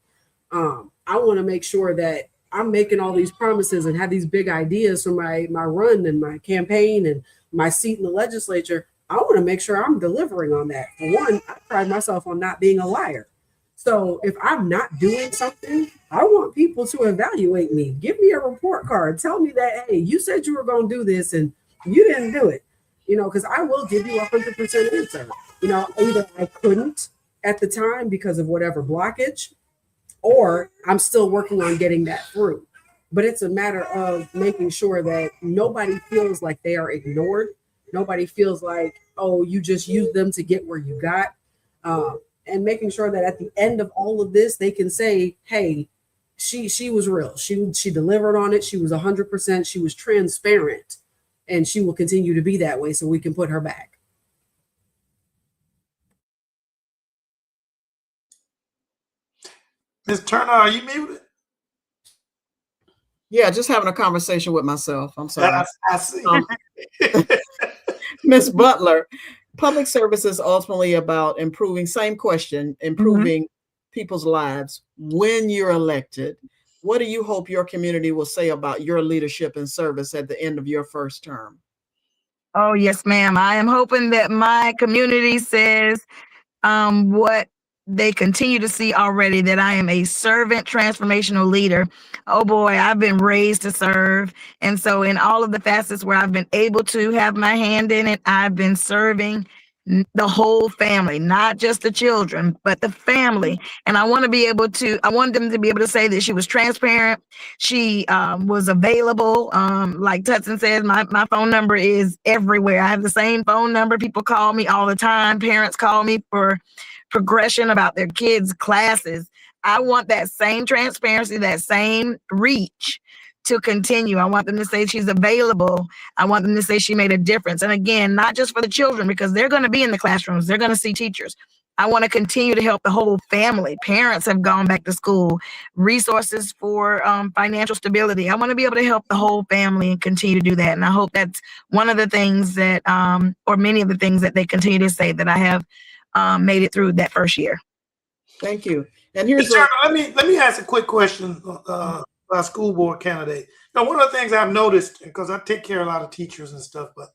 Speaker 5: I want to make sure that I'm making all these promises and have these big ideas for my run and my campaign and my seat in the legislature. I want to make sure I'm delivering on that. For one, I pride myself on not being a liar. So if I'm not doing something, I want people to evaluate me. Give me a report card. Tell me that, hey, you said you were going to do this and you didn't do it. You know, because I will give you 100% answer. You know, either I couldn't at the time because of whatever blockage, or I'm still working on getting that through. But it's a matter of making sure that nobody feels like they are ignored. Nobody feels like, oh, you just used them to get where you got. And making sure that at the end of all of this, they can say, hey, she was real. She delivered on it. She was 100%. She was transparent. And she will continue to be that way so we can put her back.
Speaker 2: Ms. Turner, are you muted?
Speaker 6: Yeah, just having a conversation with myself. I'm sorry.
Speaker 2: I see.
Speaker 6: Ms. Butler, public service is ultimately about improving people's lives. When you're elected, what do you hope your community will say about your leadership and service at the end of your first term?
Speaker 7: Oh, yes, ma'am. I am hoping that my community says what they continue to see already, that I am a servant transformational leader. Oh boy, I've been raised to serve. And so in all of the facets where I've been able to have my hand in it, I've been serving the whole family, not just the children, but the family. And I want them to be able to say that she was transparent. She was available. Like Tutson says, my phone number is everywhere. I have the same phone number. People call me all the time. Parents call me for progression about their kids' classes. I want that same transparency, that same reach to continue. I want them to say she's available. I want them to say she made a difference. And again, not just for the children, because they're going to be in the classrooms. They're going to see teachers. I want to continue to help the whole family. Parents have gone back to school, resources for financial stability. I want to be able to help the whole family and continue to do that. And I hope that's one of the things that, or many of the things that they continue to say that I have made it through that first year.
Speaker 6: Thank you. And here's
Speaker 2: let me ask a quick question. Our school board candidate. Now, one of the things I've noticed, because I take care of a lot of teachers and stuff, but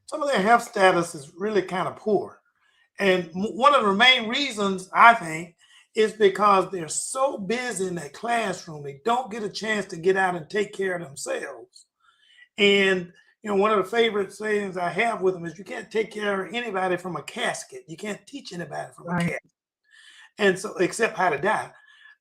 Speaker 2: some of their health status is really kind of poor. And one of the main reasons, I think, is because they're so busy in their classroom, they don't get a chance to get out and take care of themselves. And, you know, one of the favorite sayings I have with them is you can't take care of anybody from a casket. You can't teach anybody from a casket. And so, except how to die.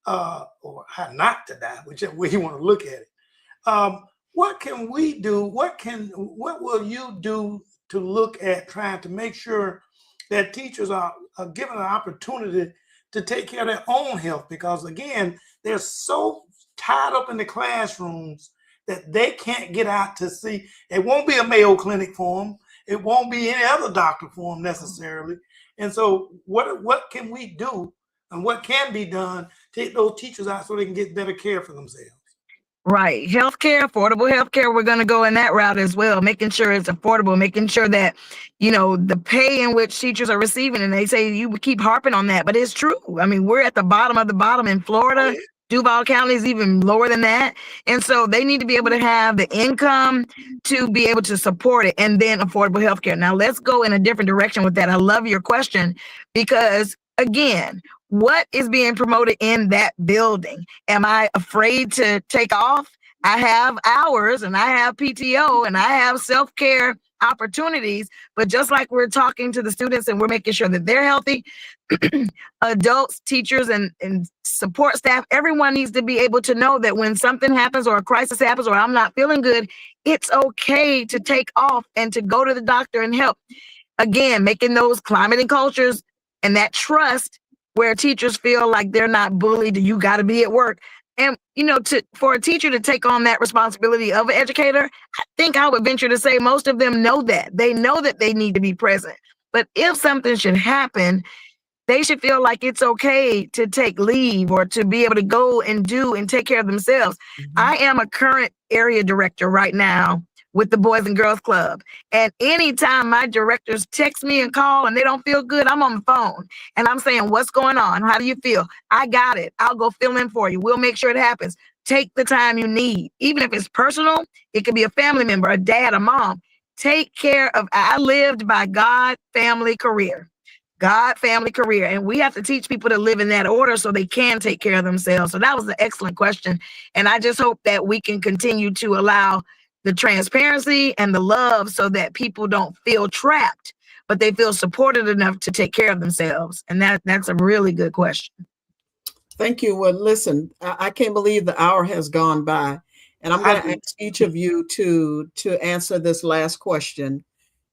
Speaker 2: Or how not to die, whichever way you want to look at it. What can we do? What will you do to look at trying to make sure that teachers are given an opportunity to take care of their own health? Because again, they're so tied up in the classrooms that they can't get out to see. It won't be a Mayo Clinic for them. It won't be any other doctor for them necessarily. And so what can we do? And what can be done to take those teachers out so they can get better care for themselves?
Speaker 7: Right. Healthcare, affordable healthcare. We're going to go in that route as well, making sure it's affordable, making sure that, you know, the pay in which teachers are receiving. And they say you keep harping on that, but it's true. I mean, we're at the bottom of the bottom in Florida. Duval County is even lower than that. And so they need to be able to have the income to be able to support it, and then affordable healthcare. Now let's go in a different direction with that. I love your question because, again, what is being promoted in that building? Am I afraid to take off? I have hours and I have PTO and I have self-care opportunities, but just like we're talking to the students and we're making sure that they're healthy, adults, teachers, and support staff, everyone needs to be able to know that when something happens or a crisis happens or I'm not feeling good, it's okay to take off and to go to the doctor and help. Again, making those climate and cultures and that trust where teachers feel like they're not bullied, you got to be at work. And for a teacher to take on that responsibility of an educator, I think I would venture to say most of them know that. They know that they need to be present. But if something should happen, they should feel like it's okay to take leave or to be able to go and do and take care of themselves. I am a current area director right now with the Boys and Girls Club. And anytime my directors text me and call and they don't feel good, I'm on the phone and I'm saying, what's going on? How do you feel? I got it. I'll go fill in for you. We'll make sure it happens. Take the time you need. Even if it's personal, it could be a family member, a dad, a mom. Take care of, I lived by God, family, career. God, family, career. And we have to teach people to live in that order so they can take care of themselves. So that was an excellent question. And I just hope that we can continue to allow the transparency and the love so that people don't feel trapped, but they feel supported enough to take care of themselves. And that's a really good question.
Speaker 6: Thank you. Well, listen, I can't believe the hour has gone by. And I'm going to ask each of you to answer this last question.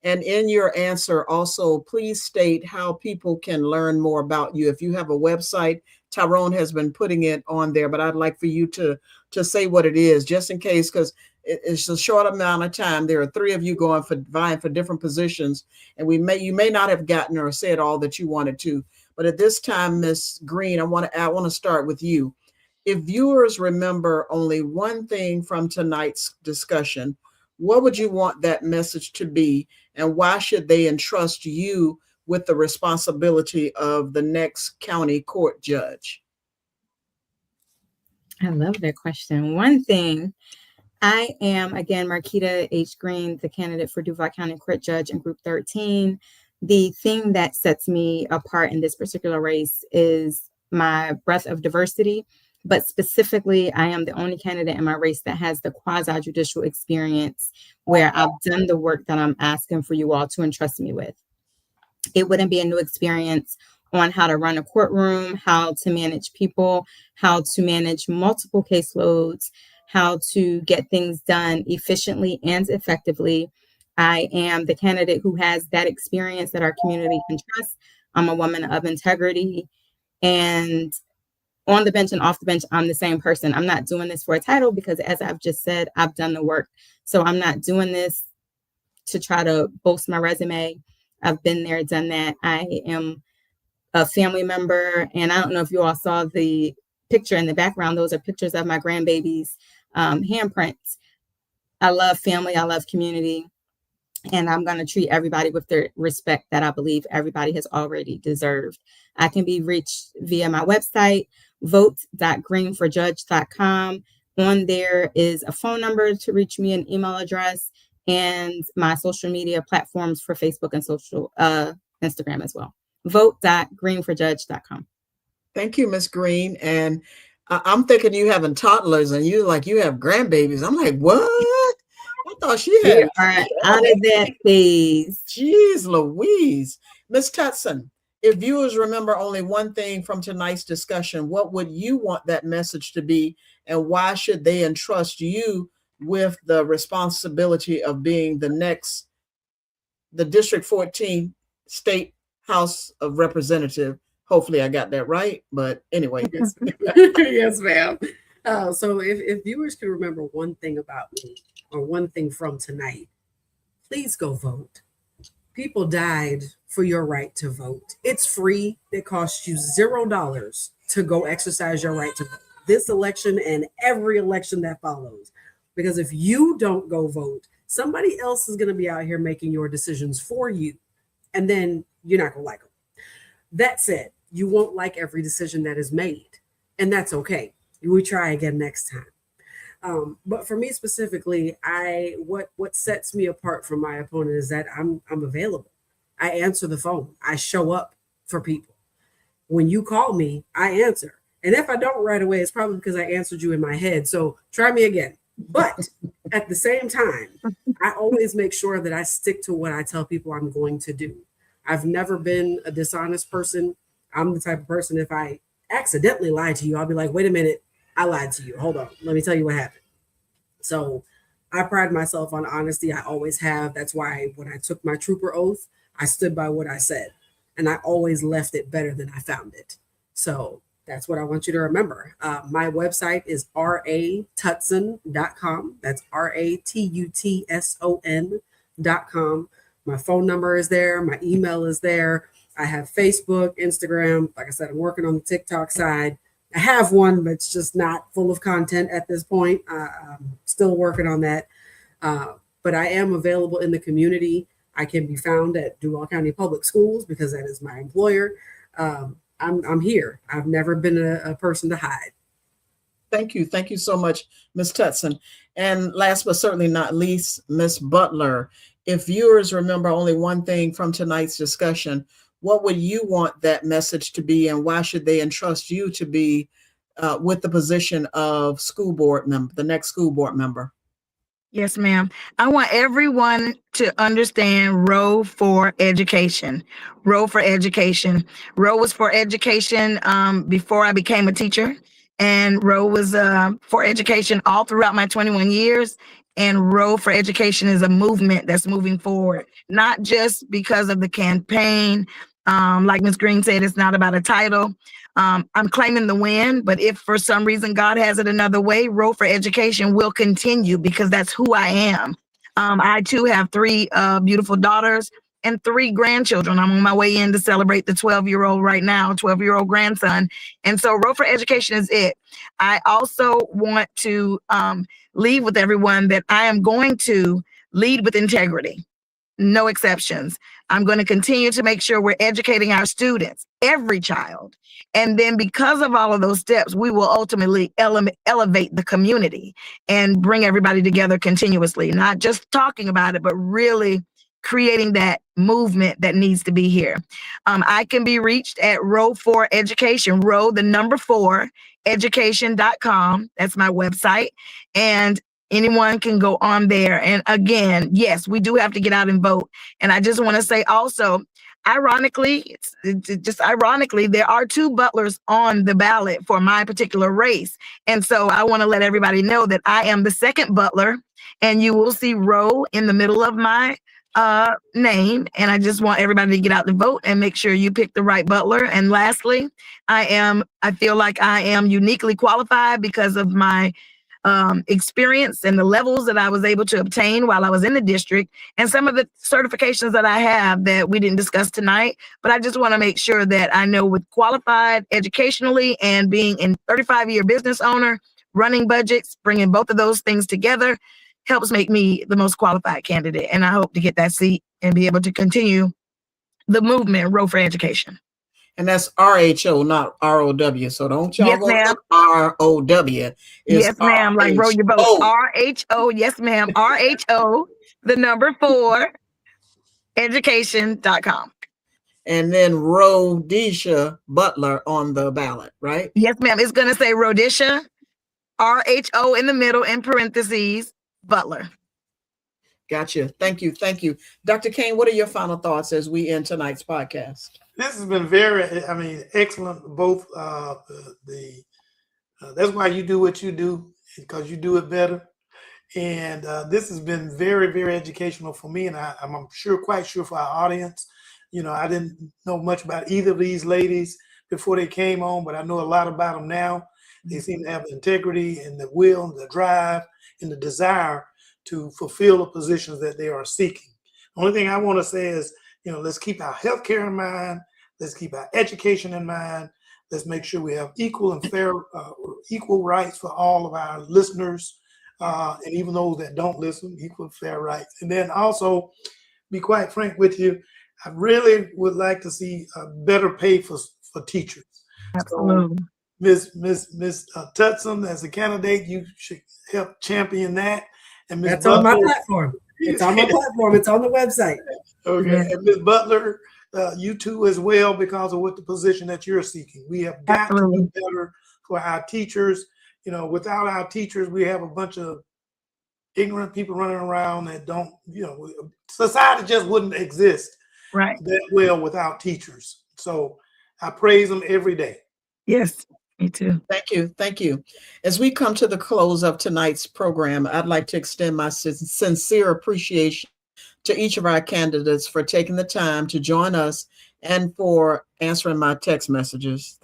Speaker 6: And in your answer, also, please state how people can learn more about you. If you have a website, Tyrone has been putting it on there, but I'd like for you to say what it is, just in case, because it's a short amount of time. There are 3 of you vying for different positions, and you may not have gotten or said all that you wanted to. But at this time, Ms. Green, I want to start with you. If viewers remember only one thing from tonight's discussion, what would you want that message to be, and why should they entrust you with the responsibility of the next county court judge?
Speaker 4: I love that question. One thing, I am, again, Marquita H. Green, the candidate for Duval County Court Judge in Group 13. The thing that sets me apart in this particular race is my breadth of diversity, but specifically, I am the only candidate in my race that has the quasi-judicial experience where I've done the work that I'm asking for you all to entrust me with. It wouldn't be a new experience on how to run a courtroom, how to manage people, how to manage multiple caseloads, how to get things done efficiently and effectively. I am the candidate who has that experience that our community can trust. I'm a woman of integrity, and on the bench and off the bench, I'm the same person. I'm not doing this for a title because, as I've just said, I've done the work. So I'm not doing this to try to boast my resume. I've been there, done that. I am a family member, and I don't know if you all saw the picture in the background. Those are pictures of my grandbaby's handprints. I love family. I love community. And I'm going to treat everybody with the respect that I believe everybody has already deserved. I can be reached via my website, vote.greenforjudge.com. On there is a phone number to reach me, an email address, and my social media platforms for Facebook and Instagram as well. Vote.greenforjudge.com.
Speaker 6: Thank you, Ms. Green. And I'm thinking you having toddlers and you have grandbabies. I'm like, what? I thought she had.
Speaker 4: We are out of that phase.
Speaker 6: Jeez Louise. Ms. Tutson, if viewers remember only one thing from tonight's discussion, what would you want that message to be, and why should they entrust you with the responsibility of being the District 14 State House of Representative? Hopefully I got that right, but anyway.
Speaker 5: Yes, yes, ma'am. So if viewers can remember one thing about me or one thing from tonight, please go vote. People died for your right to vote. It's free. It costs you $0 to go exercise your right to vote. This election and every election that follows. Because if you don't go vote, somebody else is going to be out here making your decisions for you. And then you're not going to like them. That said, you won't like every decision that is made. And that's okay. We try again next time. But for me specifically, what sets me apart from my opponent is that I'm available. I answer the phone. I show up for people. When you call me, I answer. And if I don't right away, it's probably because I answered you in my head. So try me again. But at the same time, I always make sure that I stick to what I tell people I'm going to do. I've never been a dishonest person. I'm the type of person, if I accidentally lie to you, I'll be like, wait a minute, I lied to you. Hold on. Let me tell you what happened. So I pride myself on honesty. I always have. That's why when I took my trooper oath, I stood by what I said. And I always left it better than I found it. So That's what I want you to remember. My website is ratutson.com. That's ratutson.com. My phone number is there. My email is there. I have Facebook, Instagram. Like I said, I'm working on the TikTok side. I have one, but it's just not full of content at this point. I'm still working on that. But I am available in the community. I can be found at Duval County Public Schools because that is my employer. I'm here. I've never been a person to hide.
Speaker 6: Thank you. Thank you so much, Ms. Tutson. And last but certainly not least, Ms. Butler, if viewers remember only one thing from tonight's discussion, what would you want that message to be, and why should they entrust you to be with the position of school board member, the next school board member?
Speaker 7: Yes, ma'am. I want everyone to understand Row for Education. Row for Education. Row was for education before I became a teacher. And Row was for education all throughout my 21 years. And Row for Education is a movement that's moving forward, not just because of the campaign. Like Ms. Green said, it's not about a title. I'm claiming the win, but if for some reason God has it another way, Row for Education will continue because that's who I am. I too have 3 beautiful daughters and 3 grandchildren. I'm on my way in to celebrate the 12-year-old right now, 12-year-old grandson. And so Row for Education is it. I also want to leave with everyone that I am going to lead with integrity. No exceptions. I'm going to continue to make sure we're educating our students, every child. And then because of all of those steps, we will ultimately elevate the community and bring everybody together continuously, not just talking about it, but really creating that movement that needs to be here. I can be reached at Row for Education, Row, the number 4, education.com. That's my website. And anyone can go on there. And again, yes, we do have to get out and vote. And I just want to say also, ironically, just ironically, there are 2 butlers on the ballot for my particular race. And so I want to let everybody know that I am the second butler, and you will see Row in the middle of my name. And I just want everybody to get out to vote and make sure you pick the right butler. And lastly, I feel like I am uniquely qualified because of my experience and the levels that I was able to obtain while I was in the district, and some of the certifications that I have that we didn't discuss tonight. But I just want to make sure that I know, with qualified educationally and being a 35-year business owner, running budgets, bringing both of those things together helps make me the most qualified candidate. And I hope to get that seat and be able to continue the movement, Row for Education.
Speaker 6: And that's RHO, not ROW. So don't y'all
Speaker 7: Yes,
Speaker 6: go
Speaker 7: ma'am.
Speaker 6: ROW.
Speaker 7: Yes, ma'am. Like row your boat. RHO. Yes, ma'am. RHO, the number 4, education.com.
Speaker 6: And then Rhodesia Butler on the ballot, right?
Speaker 7: Yes, ma'am. It's going to say Rhodesia, RHO in the middle, in parentheses, Butler.
Speaker 6: Gotcha. Thank you. Thank you. Dr. Kane, what are your final thoughts as we end tonight's podcast?
Speaker 2: This has been very, excellent. Both that's why you do what you do, because you do it better. And this has been very, very educational for me, and I'm quite sure for our audience. You know, I didn't know much about either of these ladies before they came on, but I know a lot about them now. They seem to have the integrity and the will and the drive and the desire to fulfill the positions that they are seeking. The only thing I want to say is, let's keep our healthcare in mind. Let's keep our education in mind. Let's make sure we have equal and fair, equal rights for all of our listeners, and even those that don't listen, equal and fair rights. And then also, be quite frank with you, I really would like to see better pay for teachers.
Speaker 7: Absolutely.
Speaker 2: So, Ms. Tutson, as a candidate, you should help champion that. And Ms.
Speaker 5: That's
Speaker 2: Butler,
Speaker 5: on my platform. It's on my platform. It's on the website.
Speaker 2: Okay,
Speaker 7: Yeah.
Speaker 2: and Ms. Butler, you too as well, because of what the position that you're seeking. We have got to do better for our teachers. Without our teachers, we have a bunch of ignorant people running around that don't, society just wouldn't exist that well without teachers. So I praise them every day.
Speaker 7: Yes, me too.
Speaker 6: Thank you. Thank you. As we come to the close of tonight's program, I'd like to extend my sincere appreciation to each of our candidates for taking the time to join us and for answering my text messages,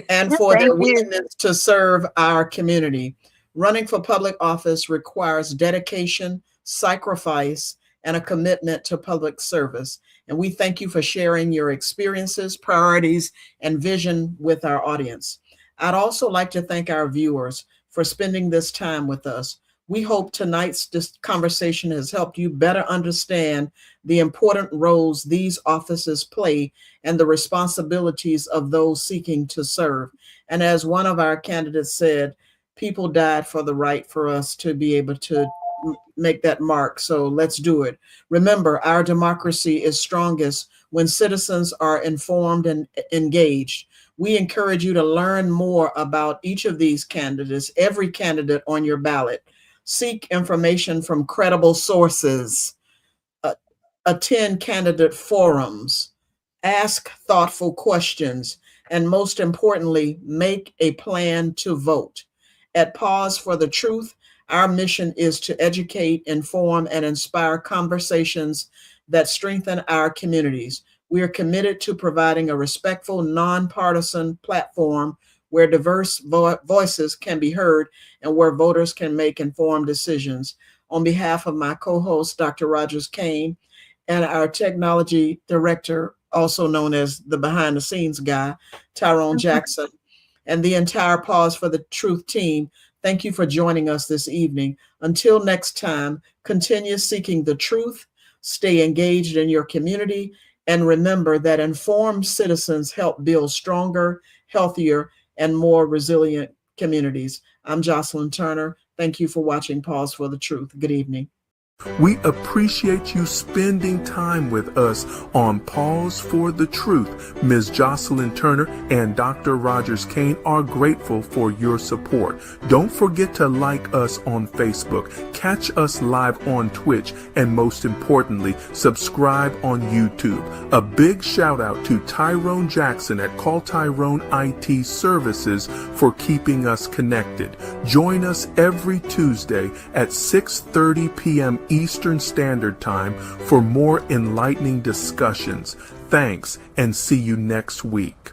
Speaker 6: and for their
Speaker 7: Thank you.
Speaker 6: willingness to serve our community. Running for public office requires dedication, sacrifice, and a commitment to public service. And we thank you for sharing your experiences, priorities, and vision with our audience. I'd also like to thank our viewers for spending this time with us. We hope tonight's conversation has helped you better understand the important roles these offices play and the responsibilities of those seeking to serve. And as one of our candidates said, people died for the right for us to be able to make that mark. So let's do it. Remember, our democracy is strongest when citizens are informed and engaged. We encourage you to learn more about each of these candidates, every candidate on your ballot. Seek information from credible sources. Attend candidate forums. Ask thoughtful questions. And most importantly, make a plan to vote. At Pause for the Truth, our mission is to educate, inform, and inspire conversations that strengthen our communities. We are committed to providing a respectful, nonpartisan platform where diverse voices can be heard and where voters can make informed decisions. On behalf of my co-host, Dr. Rogers Kane, and our technology director, also known as the behind-the-scenes guy, Tyrone Jackson, and the entire Pause for the Truth team, thank you for joining us this evening. Until next time, continue seeking the truth, stay engaged in your community, and remember that informed citizens help build stronger, healthier, and more resilient communities. I'm Jocelyn Turner. Thank you for watching Pause for the Truth. Good evening.
Speaker 3: We appreciate you spending time with us on Pause for the Truth. Ms. Jocelyn Turner and Dr. Rogers Kane are grateful for your support. Don't forget to like us on Facebook, catch us live on Twitch, and most importantly, subscribe on YouTube. A big shout out to Tyrone Jackson at Call Tyrone IT Services for keeping us connected. Join us every Tuesday at 6:30 p.m. Eastern Standard Time for more enlightening discussions. Thanks, and see you next week.